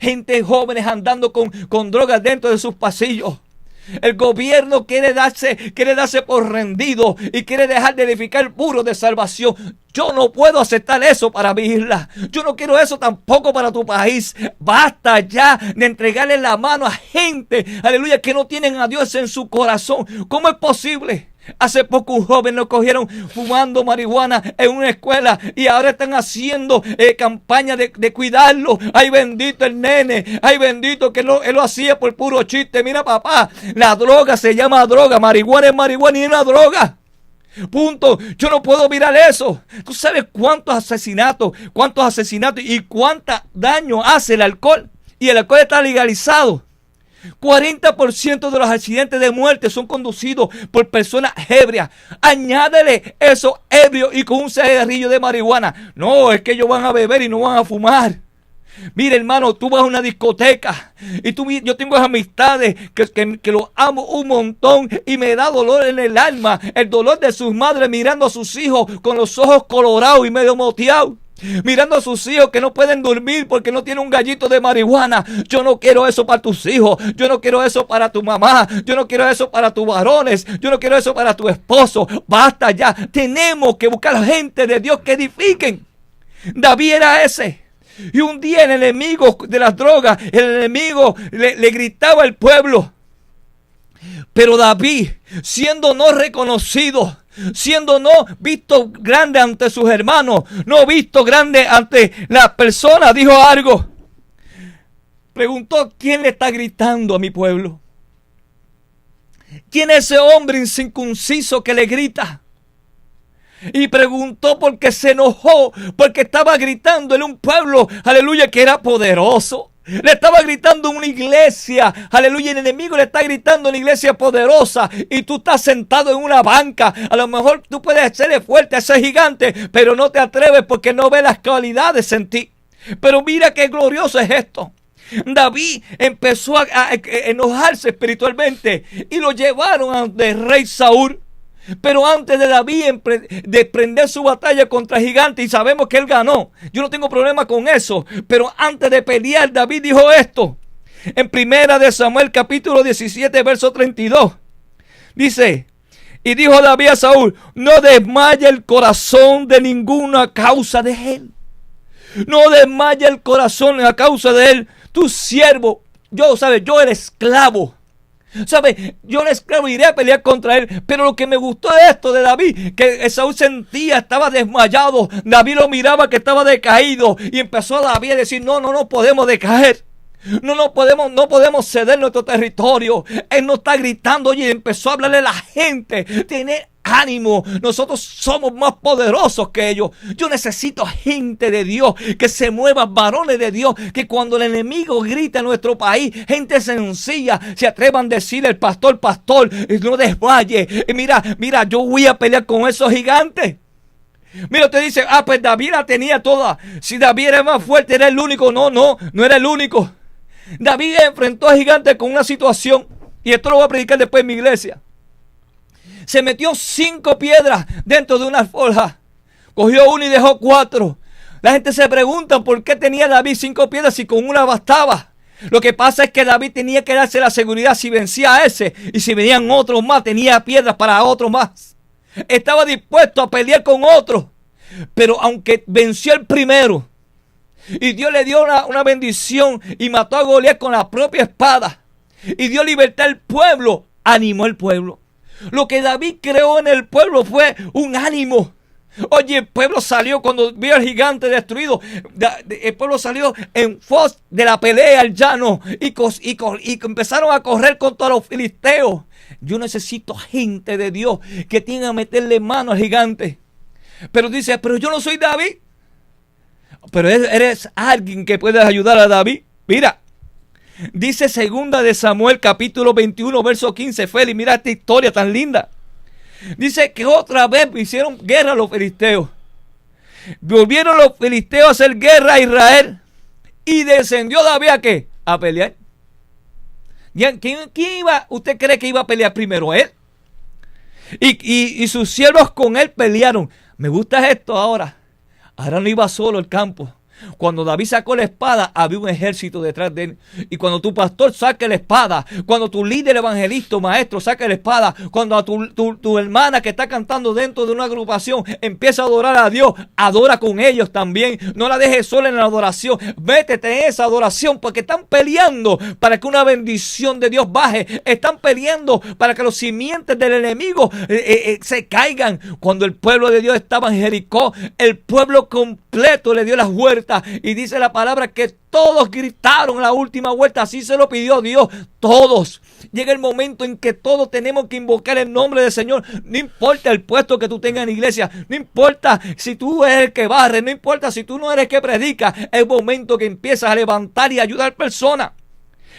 Gente jóvenes andando con drogas dentro de sus pasillos. El gobierno quiere darse por rendido y quiere dejar de edificar muros de salvación. Yo no puedo aceptar eso para mi isla. Yo no quiero eso tampoco para tu país. Basta ya de entregarle la mano a gente, aleluya, que no tienen a Dios en su corazón. ¿Cómo es posible? Hace poco un joven lo cogieron fumando marihuana en una escuela y ahora están haciendo campaña de cuidarlo. Ay, bendito el nene. Ay, bendito que él lo hacía por puro chiste. Mira, papá, la droga se llama droga. Marihuana es marihuana y es una droga. Punto. Yo no puedo mirar eso. ¿Tú sabes cuántos asesinatos y cuánto daño hace el alcohol? Y el alcohol está legalizado. 40% de los accidentes de muerte son conducidos por personas ebrias. Añádele eso, ebrio y con un cigarrillo de marihuana. No, es que ellos van a beber y no van a fumar. Mira, hermano, tú vas a una discoteca y yo tengo amistades que los amo un montón y me da dolor en el alma. El dolor de sus madres mirando a sus hijos con los ojos colorados y medio moteados. Mirando a sus hijos que no pueden dormir porque no tienen un gallito de marihuana. Yo no quiero eso para tus hijos. Yo no quiero eso para tu mamá. Yo no quiero eso para tus varones. Yo no quiero eso para tu esposo. Basta ya. Tenemos que buscar gente de Dios que edifiquen. David era ese. Y un día el enemigo de las drogas, el enemigo le gritaba al pueblo. Pero David, siendo no reconocido, siendo no visto grande ante sus hermanos, no visto grande ante las personas, dijo algo. Preguntó: ¿quién le está gritando a mi pueblo? ¿Quién es ese hombre incircunciso que le grita? Y preguntó porque se enojó, porque estaba gritando en un pueblo, aleluya, que era poderoso. Le estaba gritando una iglesia, aleluya, el enemigo le está gritando una iglesia poderosa y tú estás sentado en una banca. A lo mejor tú puedes hacerle fuerte a ese gigante, pero no te atreves porque no ves las cualidades en ti. Pero mira qué glorioso es esto. David empezó a enojarse espiritualmente y lo llevaron ante el rey Saúl. Pero antes de David de emprender su batalla contra el gigante, y sabemos que él ganó, yo no tengo problema con eso, pero antes de pelear, David dijo esto en 1 de Samuel capítulo 17 verso 32. Dice: y dijo David a Saúl: no desmaya el corazón de ninguna causa de él. No desmaya el corazón a causa de él. Tu siervo, yo el esclavo, ¿sabe? Yo el esclavo iré a pelear contra él. Pero lo que me gustó de esto de David, que Saúl sentía, estaba desmayado. David lo miraba que estaba decaído. Y empezó David a decir: no podemos decaer. No podemos ceder nuestro territorio. Él no está gritando. Oye, empezó a hablarle a la gente. Tener ánimo. Nosotros somos más poderosos que ellos. Yo necesito gente de Dios que se muevan, varones de Dios, que cuando el enemigo grita en nuestro país, gente sencilla se atrevan a decirle al pastor, no desmaye. Mira, yo voy a pelear con esos gigantes. Mira, usted dice: pues David la tenía toda. Si David era más fuerte, era el único. No era el único. David enfrentó a gigantes con una situación, y esto lo voy a predicar después en mi iglesia. Se metió 5 piedras dentro de una alforja. Cogió una y dejó 4. La gente se pregunta por qué tenía David 5 piedras si con una bastaba. Lo que pasa es que David tenía que darse la seguridad si vencía a ese, y si venían otros más, tenía piedras para otros más. Estaba dispuesto a pelear con otros. Pero aunque venció el primero, y Dios le dio una bendición y mató a Goliat con la propia espada, y dio libertad al pueblo, animó al pueblo. Lo que David creó en el pueblo fue un ánimo. Oye, el pueblo salió cuando vio al gigante destruido. El pueblo salió en pos de la pelea al llano y empezaron a correr contra los filisteos. Yo necesito gente de Dios que tenga que meterle mano al gigante. Pero dice: pero yo no soy David. Pero eres alguien que puede ayudar a David. Mira, dice 2 de Samuel capítulo 21 verso 15. Félix, mira esta historia tan linda. Dice que otra vez hicieron guerra a los filisteos. Volvieron los filisteos a hacer guerra a Israel. Y descendió David ¿a qué? A pelear. ¿Quién iba? ¿Usted cree que iba a pelear primero? Él. Y sus siervos con él pelearon. Me gusta esto ahora. Ahora no iba solo al campo. Cuando David sacó la espada, había un ejército detrás de él. Y cuando tu pastor saque la espada, cuando tu líder evangelista, maestro, saque la espada, cuando a tu hermana que está cantando dentro de una agrupación empieza a adorar a Dios, adora con ellos también. No la dejes sola en la adoración. Métete en esa adoración, porque están peleando para que una bendición de Dios baje. Están peleando para que los simientes del enemigo se caigan. Cuando el pueblo de Dios estaba en Jericó, el pueblo completo le dio las vueltas. Y dice la palabra que todos gritaron la última vuelta. Así se lo pidió Dios. Todos. Llega el momento en que todos tenemos que invocar el nombre del Señor. No importa el puesto que tú tengas en la iglesia. No importa si tú eres el que barre. No importa si tú no eres el que predica. Es el momento que empiezas a levantar y ayudar personas.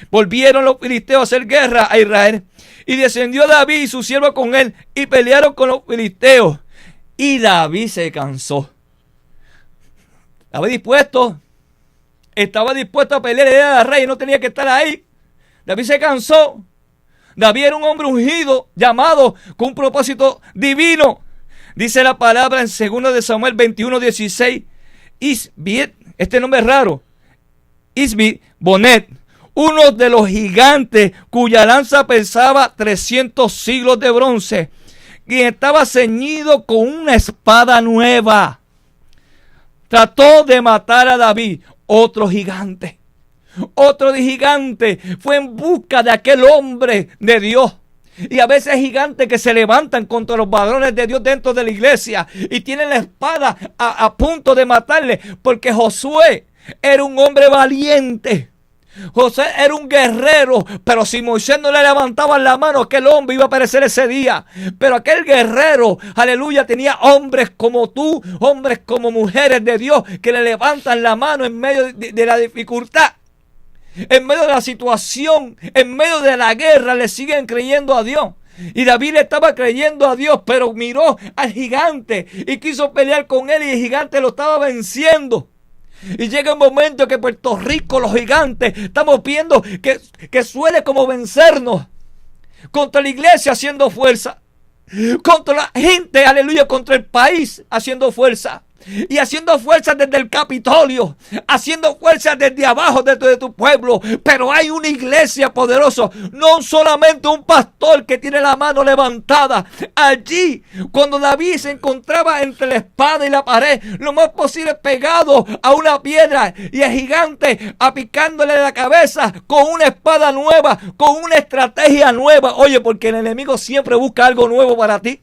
Volvieron los filisteos a hacer guerra a Israel. Y descendió David y su siervo con él. Y pelearon con los filisteos. Y David se cansó. Estaba dispuesto a pelear, era el rey, no tenía que estar ahí. David se cansó. David era un hombre ungido, llamado con un propósito divino. Dice la palabra en 2 de Samuel 21:16. Isbit, este nombre es raro. Isbit Bonet, uno de los gigantes cuya lanza pesaba 300 siglos de bronce, quien estaba ceñido con una espada nueva. Trató de matar a David. Otro gigante fue en busca de aquel hombre de Dios. Y a veces hay gigantes que se levantan contra los varones de Dios dentro de la iglesia y tienen la espada a punto de matarle, porque Josué era un hombre valiente. José era un guerrero, pero si Moisés no le levantaba la mano, aquel hombre iba a perecer ese día. Pero aquel guerrero, aleluya, tenía hombres como tú, hombres como mujeres de Dios, que le levantan la mano en medio de la dificultad, en medio de la situación, en medio de la guerra, le siguen creyendo a Dios. Y David le estaba creyendo a Dios, pero miró al gigante y quiso pelear con él, y el gigante lo estaba venciendo. Y llega un momento que Puerto Rico, los gigantes, estamos viendo que suele como vencernos. Contra la iglesia haciendo fuerza. Contra la gente, aleluya, contra el país haciendo fuerza. Y haciendo fuerza desde el Capitolio, haciendo fuerza desde abajo, desde tu pueblo. Pero hay una iglesia poderosa, no solamente un pastor que tiene la mano levantada. Allí, cuando David se encontraba entre la espada y la pared, lo más posible pegado a una piedra, y el gigante apicándole la cabeza con una espada nueva, con una estrategia nueva. Oye, porque el enemigo siempre busca algo nuevo para ti.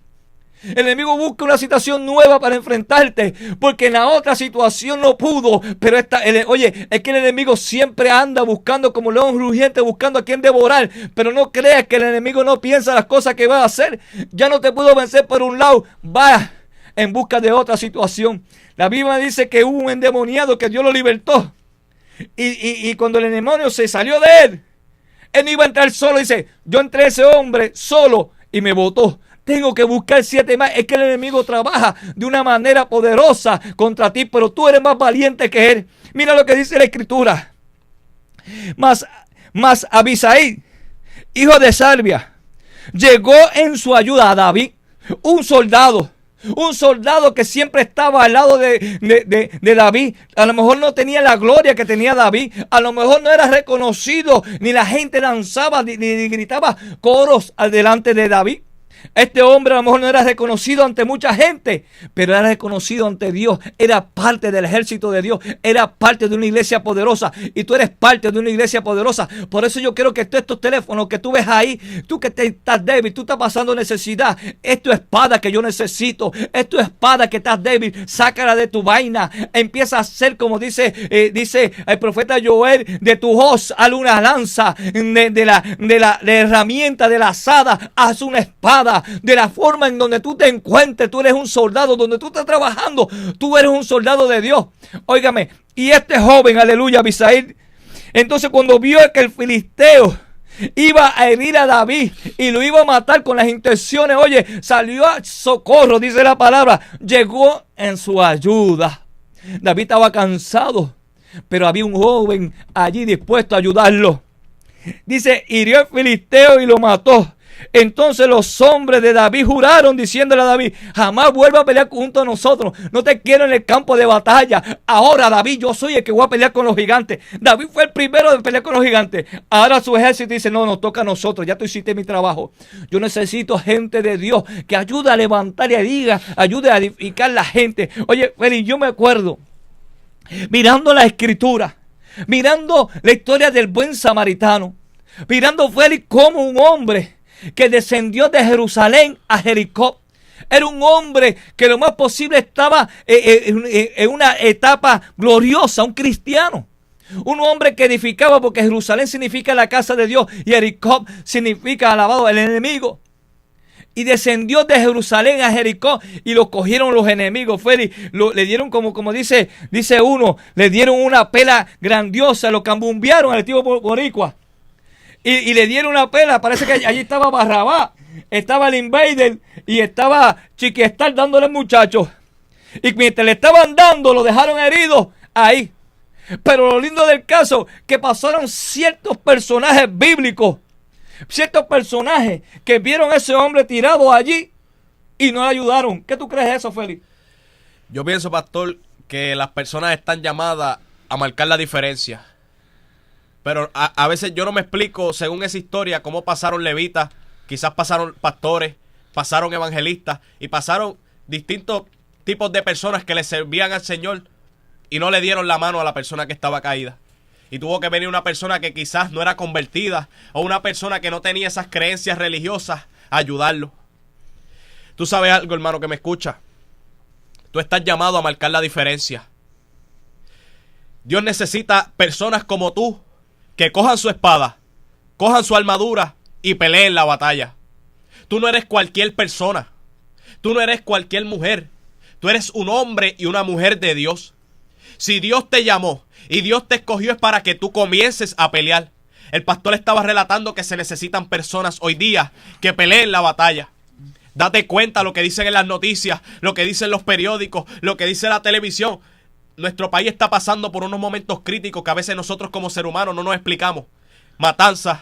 El enemigo busca una situación nueva para enfrentarte, porque en la otra situación no pudo. Pero es que el enemigo siempre anda buscando como león rugiente, buscando a quien devorar. Pero no creas que el enemigo no piensa las cosas que va a hacer. Ya no te pudo vencer por un lado, va en busca de otra situación. La Biblia dice que hubo un endemoniado que Dios lo libertó. Y cuando el demonio se salió de él no iba a entrar solo. Dice, yo entré a ese hombre solo y me botó. Tengo que buscar 7 más. Es que el enemigo trabaja de una manera poderosa contra ti, pero tú eres más valiente que él. Mira lo que dice la escritura. Mas Abisai, hijo de Sarbia, llegó en su ayuda a David, un soldado que siempre estaba al lado de David. A lo mejor no tenía la gloria que tenía David. A lo mejor no era reconocido, ni la gente danzaba, ni gritaba coros al delante de David. Este hombre a lo mejor no era reconocido ante mucha gente, pero era reconocido ante Dios. Era parte del ejército de Dios. Era parte de una iglesia poderosa. Y tú eres parte de una iglesia poderosa. Por eso yo quiero que estos teléfonos que tú ves ahí, tú que estás débil, tú estás pasando necesidad, es tu espada que yo necesito. Es tu espada que estás débil. Sácala de tu vaina. Empieza a hacer como dice el profeta Joel, de tu hoz, haz una lanza, de la herramienta, de la azada, haz una espada. De la forma en donde tú te encuentres, tú eres un soldado. Donde tú estás trabajando, tú eres un soldado de Dios. Óigame, y este joven, aleluya, Abisai, entonces cuando vio que el filisteo iba a herir a David y lo iba a matar con las intenciones, oye, salió a socorro, dice la palabra, llegó en su ayuda. David estaba cansado. pero había un joven allí dispuesto a ayudarlo. Dice, hirió al filisteo y lo mató. Entonces los hombres de David juraron diciéndole a David, jamás vuelva a pelear junto a nosotros, no te quiero en el campo de batalla. Ahora, David, yo soy el que voy a pelear con los gigantes. David fue el primero de pelear con los gigantes. Ahora su ejército dice, no, nos toca a nosotros, ya tú hiciste mi trabajo. Yo necesito gente de Dios que ayude a levantar y ayude a edificar la gente. Oye, Félix, yo me acuerdo, mirando la escritura, mirando la historia del buen samaritano, mirando, Félix, como un hombre que descendió de Jerusalén a Jericó. Era un hombre que lo más posible estaba en una etapa gloriosa, un cristiano. Un hombre que edificaba, porque Jerusalén significa la casa de Dios y Jericó significa alabado el enemigo. Y descendió de Jerusalén a Jericó y lo cogieron los enemigos. Félix, le dieron como dice uno, le dieron una pela grandiosa, lo cambumbearon al tipo boricua. Y le dieron una pela. Parece que allí estaba Barrabás, estaba el Invader y estaba Chiquistar dándole al muchacho. Y mientras le estaban dando, lo dejaron herido ahí. Pero lo lindo del caso, que pasaron ciertos personajes bíblicos, ciertos personajes que vieron a ese hombre tirado allí y no le ayudaron. ¿Qué tú crees de eso, Félix? Yo pienso, pastor, que las personas están llamadas a marcar la diferencia. Pero a veces yo no me explico, según esa historia, cómo pasaron levitas, quizás pasaron pastores, pasaron evangelistas y pasaron distintos tipos de personas que le servían al Señor y no le dieron la mano a la persona que estaba caída. Y tuvo que venir una persona que quizás no era convertida o una persona que no tenía esas creencias religiosas a ayudarlo. Tú sabes algo, hermano, que me escucha. Tú estás llamado a marcar la diferencia. Dios necesita personas como tú que cojan su espada, cojan su armadura y peleen la batalla. Tú no eres cualquier persona. Tú no eres cualquier mujer. Tú eres un hombre y una mujer de Dios. Si Dios te llamó y Dios te escogió es para que tú comiences a pelear. El pastor estaba relatando que se necesitan personas hoy día que peleen la batalla. Date cuenta lo que dicen en las noticias, lo que dicen los periódicos, lo que dice la televisión. Nuestro país está pasando por unos momentos críticos que a veces nosotros como seres humanos no nos explicamos. Matanzas,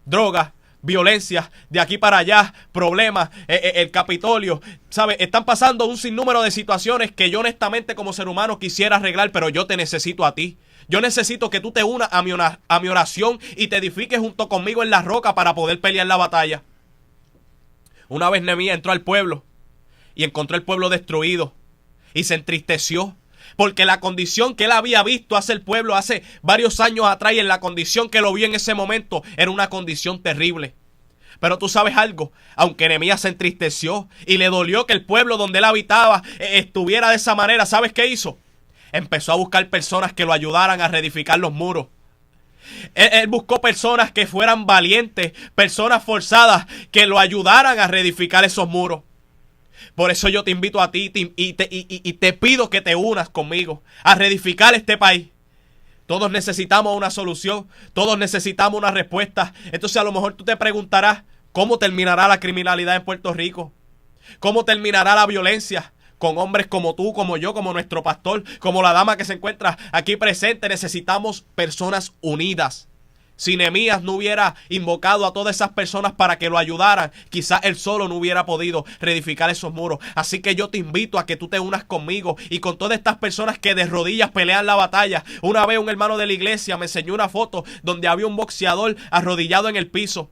drogas, violencia, de aquí para allá, problemas, el Capitolio, ¿sabes? Están pasando un sinnúmero de situaciones que yo honestamente como ser humano quisiera arreglar, pero yo te necesito a ti. Yo necesito que tú te unas a mi oración y te edifiques junto conmigo en la roca para poder pelear la batalla. Una vez Nehemías entró al pueblo y encontró el pueblo destruido y se entristeció. Porque la condición que él había visto hace el pueblo hace varios años atrás y en la condición que lo vio en ese momento era una condición terrible. Pero tú sabes algo, aunque Nehemías se entristeció y le dolió que el pueblo donde él habitaba estuviera de esa manera, ¿sabes qué hizo? Empezó a buscar personas que lo ayudaran a reedificar los muros. Él buscó personas que fueran valientes, personas forzadas que lo ayudaran a reedificar esos muros. Por eso yo te invito a ti y te pido que te unas conmigo a reedificar este país. Todos necesitamos una solución, todos necesitamos una respuesta. Entonces a lo mejor tú te preguntarás, ¿cómo terminará la criminalidad en Puerto Rico? ¿Cómo terminará la violencia? Con hombres como tú, como yo, como nuestro pastor, como la dama que se encuentra aquí presente. Necesitamos personas unidas. Si Nehemías no hubiera invocado a todas esas personas para que lo ayudaran, quizás él solo no hubiera podido reedificar esos muros. Así que yo te invito a que tú te unas conmigo y con todas estas personas que de rodillas pelean la batalla. Una vez un hermano de la iglesia me enseñó una foto donde había un boxeador arrodillado en el piso.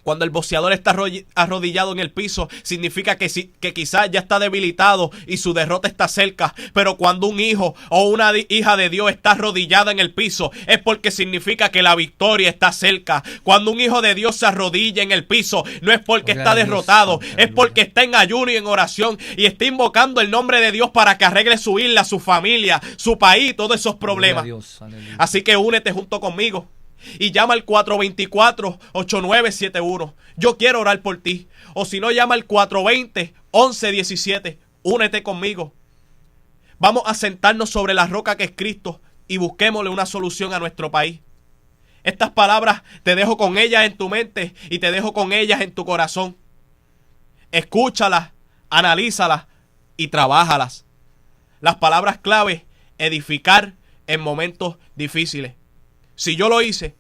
Cuando el boxeador está arrodillado en el piso, significa que quizás ya está debilitado y su derrota está cerca. Pero cuando un hijo o una hija de Dios está arrodillada en el piso, es porque significa que la victoria está cerca. Cuando un hijo de Dios se arrodilla en el piso, no es porque está derrotado, es porque está en ayuno y en oración y está invocando el nombre de Dios para que arregle su isla, su familia, su país, todos esos problemas. Así que únete junto conmigo. Y llama al 424-8971. Yo quiero orar por ti. O si no, llama al 420-1117. Únete conmigo. Vamos a sentarnos sobre la roca que es Cristo y busquémosle una solución a nuestro país. Estas palabras te dejo con ellas en tu mente y te dejo con ellas en tu corazón. Escúchalas, analízalas y trabájalas. Las palabras clave: edificar, en momentos difíciles. Si yo lo hice,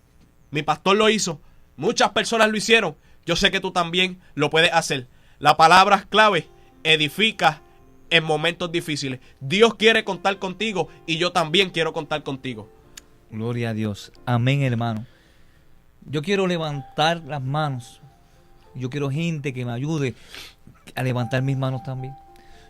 mi pastor lo hizo, muchas personas lo hicieron, yo sé que tú también lo puedes hacer. La palabra es clave: edifica en momentos difíciles. Dios quiere contar contigo y yo también quiero contar contigo. Gloria a Dios. Amén, hermano. Yo quiero levantar las manos. Yo quiero gente que me ayude a levantar mis manos también.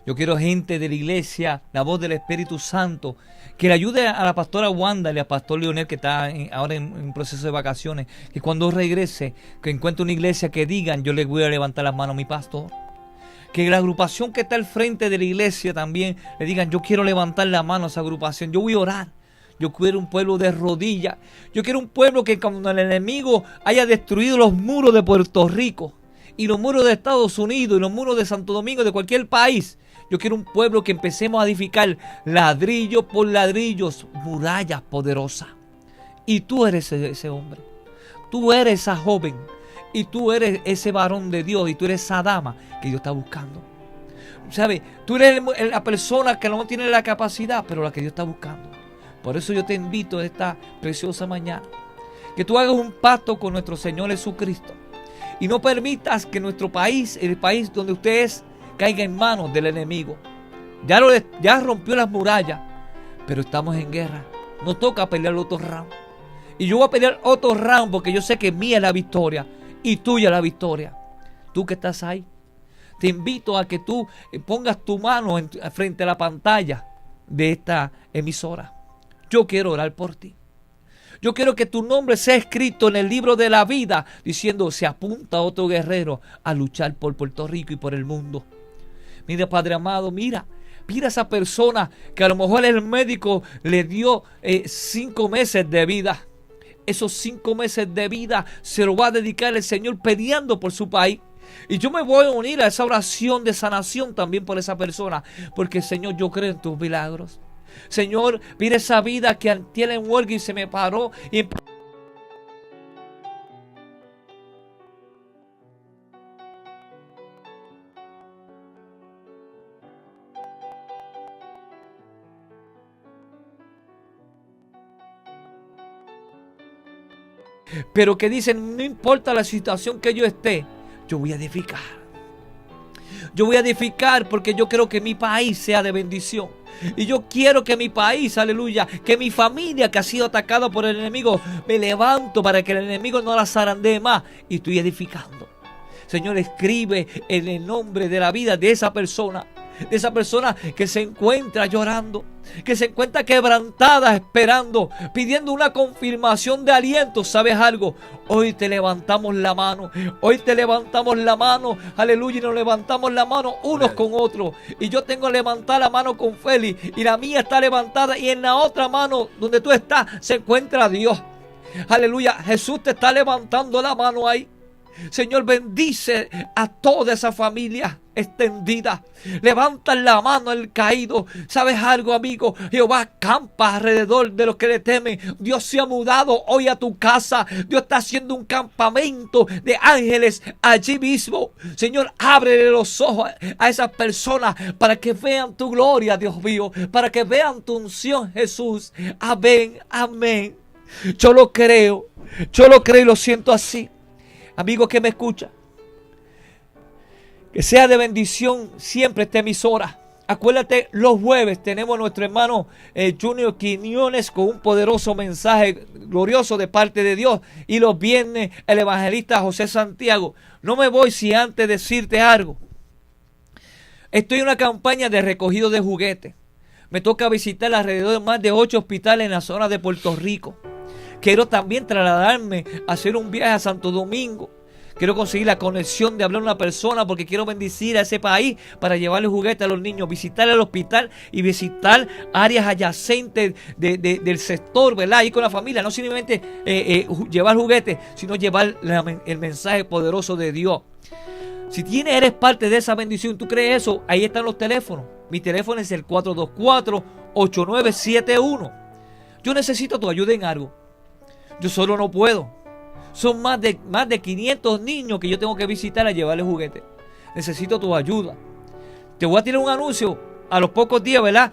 Yo quiero gente de la iglesia, la voz del Espíritu Santo, que le ayude a la pastora Wanda y al pastor Leonel, que está ahora en proceso de vacaciones, que cuando regrese, que encuentre una iglesia que digan: yo le voy a levantar las manos a mi pastor. Que la agrupación que está al frente de la iglesia también le digan: yo quiero levantar la mano a esa agrupación, yo voy a orar. Yo quiero un pueblo de rodillas. Yo quiero un pueblo que cuando el enemigo haya destruido los muros de Puerto Rico y los muros de Estados Unidos y los muros de Santo Domingo, de cualquier país, yo quiero un pueblo que empecemos a edificar ladrillo por ladrillos, murallas poderosas. Y tú eres ese hombre. Tú eres esa joven. Y tú eres ese varón de Dios. Y tú eres esa dama que Dios está buscando. ¿Sabes? Tú eres la persona que no tiene la capacidad, pero la que Dios está buscando. Por eso yo te invito esta preciosa mañana, que tú hagas un pacto con nuestro Señor Jesucristo. Y no permitas que nuestro país, el país donde usted es, caiga en manos del enemigo. Ya rompió las murallas, pero estamos en guerra. Nos toca pelear otro round. Y yo voy a pelear otro round porque yo sé que mía es la victoria y tuya la victoria. Tú que estás ahí, te invito a que tú pongas tu mano frente a la pantalla de esta emisora. Yo quiero orar por ti. Yo quiero que tu nombre sea escrito en el libro de la vida, diciendo: se apunta otro guerrero a luchar por Puerto Rico y por el mundo. Mira, Padre amado, mira a esa persona que a lo mejor el médico le dio 5 meses de vida. Esos 5 meses de vida se lo va a dedicar el Señor peleando por su país. Y yo me voy a unir a esa oración de sanación también por esa persona, porque Señor, yo creo en tus milagros. Señor, mira esa vida que tiene en huelga y se me paró y pero que dicen: no importa la situación que yo esté, yo voy a edificar. Yo voy a edificar porque yo quiero que mi país sea de bendición. Y yo quiero que mi país, aleluya, que mi familia que ha sido atacada por el enemigo, me levanto para que el enemigo no la zarandee más. Y estoy edificando. Señor, escribe en el nombre de la vida de esa persona que se encuentra llorando, que se encuentra quebrantada, esperando, pidiendo una confirmación de aliento. ¿Sabes algo? Hoy te levantamos la mano. Hoy te levantamos la mano. Aleluya. Y nos levantamos la mano unos con otros. Y yo tengo levantada la mano con Félix. Y la mía está levantada. Y en la otra mano donde tú estás se encuentra Dios. Aleluya. Jesús te está levantando la mano ahí. Señor, bendice a toda esa familia extendida. Levanta la mano al caído. ¿Sabes algo, amigo? Jehová acampa alrededor de los que le temen. Dios se ha mudado hoy a tu casa. Dios está haciendo un campamento de ángeles allí mismo. Señor, ábrele los ojos a esas personas para que vean tu gloria, Dios mío, para que vean tu unción, Jesús. Amén, amén. Yo lo creo y lo siento así. Amigo que me escucha, que sea de bendición siempre esta emisora. Acuérdate, los jueves tenemos a nuestro hermano Junior Quiñones con un poderoso mensaje glorioso de parte de Dios. Y los viernes el evangelista José Santiago. No me voy sin antes decirte algo. Estoy en una campaña de recogido de juguetes. Me toca visitar alrededor de más de 8 hospitales en la zona de Puerto Rico. Quiero también trasladarme a hacer un viaje a Santo Domingo. Quiero conseguir la conexión de hablar a una persona porque quiero bendecir a ese país para llevarle juguetes a los niños, visitar el hospital y visitar áreas adyacentes del sector, ¿verdad? Ir con la familia, no simplemente llevar juguetes, sino llevar el mensaje poderoso de Dios. Si eres parte de esa bendición, tú crees eso, ahí están los teléfonos. Mi teléfono es el 424-8971. Yo necesito tu ayuda en algo. Yo solo no puedo. Son más de 500 niños que yo tengo que visitar a llevarles juguetes. Necesito tu ayuda. Te voy a tirar un anuncio a los pocos días, ¿verdad?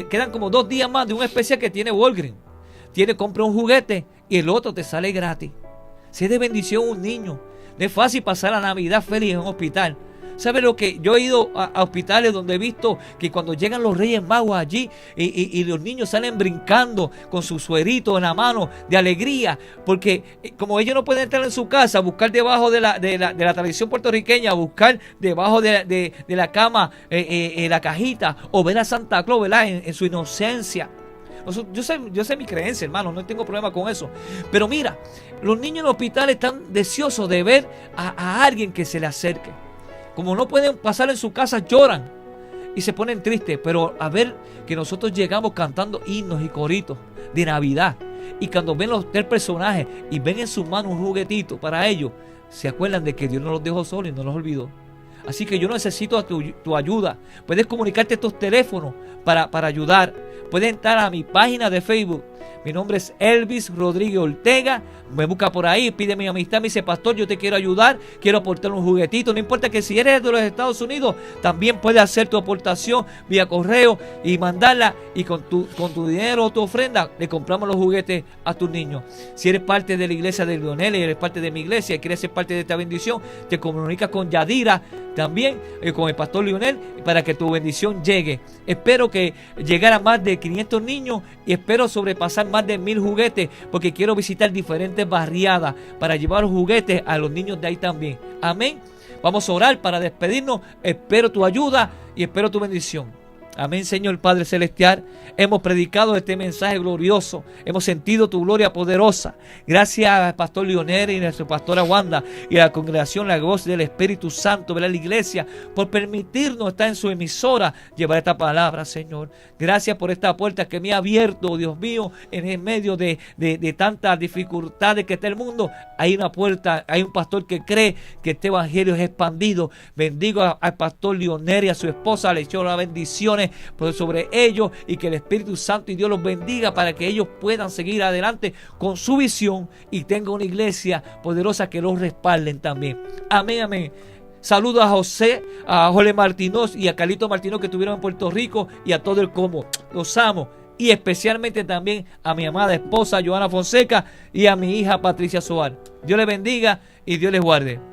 Quedan como 2 días más de un especial que tiene Walgreens. Compra un juguete y el otro te sale gratis. Si es de bendición un niño. No es fácil pasar la Navidad feliz en un hospital. ¿Sabe lo que? Yo he ido a hospitales donde he visto que cuando llegan los Reyes Magos allí y los niños salen brincando con su suerito en la mano de alegría, porque como ellos no pueden entrar en su casa, buscar debajo de la tradición puertorriqueña, buscar debajo de la cama la cajita, o ver a Santa Claus, ¿verdad? En su inocencia. Yo sé mi creencia, hermano, no tengo problema con eso. Pero mira, los niños en el hospital están deseosos de ver a alguien que se le acerque. Como no pueden pasar en su casa, lloran y se ponen tristes. Pero a ver que nosotros llegamos cantando himnos y coritos de Navidad, y cuando ven el personaje y ven en sus manos un juguetito para ellos, se acuerdan de que Dios no los dejó solos y no los olvidó. Así que yo necesito tu ayuda. Puedes comunicarte estos teléfonos para ayudar. Puedes entrar a mi página de Facebook. Mi nombre es Elvis Rodríguez Ortega. Me busca por ahí, pide mi amistad, me dice: pastor, yo te quiero ayudar, quiero aportar un juguetito. No importa que si eres de los Estados Unidos, también puedes hacer tu aportación vía correo y mandarla, y con tu dinero o tu ofrenda le compramos los juguetes a tus niños. Si eres parte de la iglesia de Lionel y eres parte de mi iglesia y quieres ser parte de esta bendición, te comunicas con Yadira también, con el pastor Lionel, para que tu bendición llegue. Espero que llegara a más de 500 niños y espero sobrepasar más de 1000 juguetes, porque quiero visitar diferentes barriadas para llevar los juguetes a los niños de ahí también. Amén. Vamos a orar para despedirnos. Espero tu ayuda y espero tu bendición. Amén, Señor Padre Celestial. Hemos predicado este mensaje glorioso. Hemos sentido tu gloria poderosa. Gracias al pastor Lionel y a nuestra pastora Wanda y a la congregación La Voz del Espíritu Santo, ¿verdad? La iglesia, por permitirnos estar en su emisora, llevar esta palabra, Señor. Gracias por esta puerta que me ha abierto, Dios mío, en el medio de tantas dificultades que está el mundo. Hay una puerta, hay un pastor que cree que este evangelio es expandido. Bendigo al pastor Lionel y a su esposa. Le echo las bendiciones sobre ellos, y que el Espíritu Santo y Dios los bendiga para que ellos puedan seguir adelante con su visión y tengan una iglesia poderosa que los respalden también. Amén, amén. Saludos a Jorge Martínez y a Carlito Martínez que estuvieron en Puerto Rico, y a todo el combo. Los amo. Y especialmente también a mi amada esposa Joana Fonseca y a mi hija Patricia Soar. Dios les bendiga y Dios les guarde.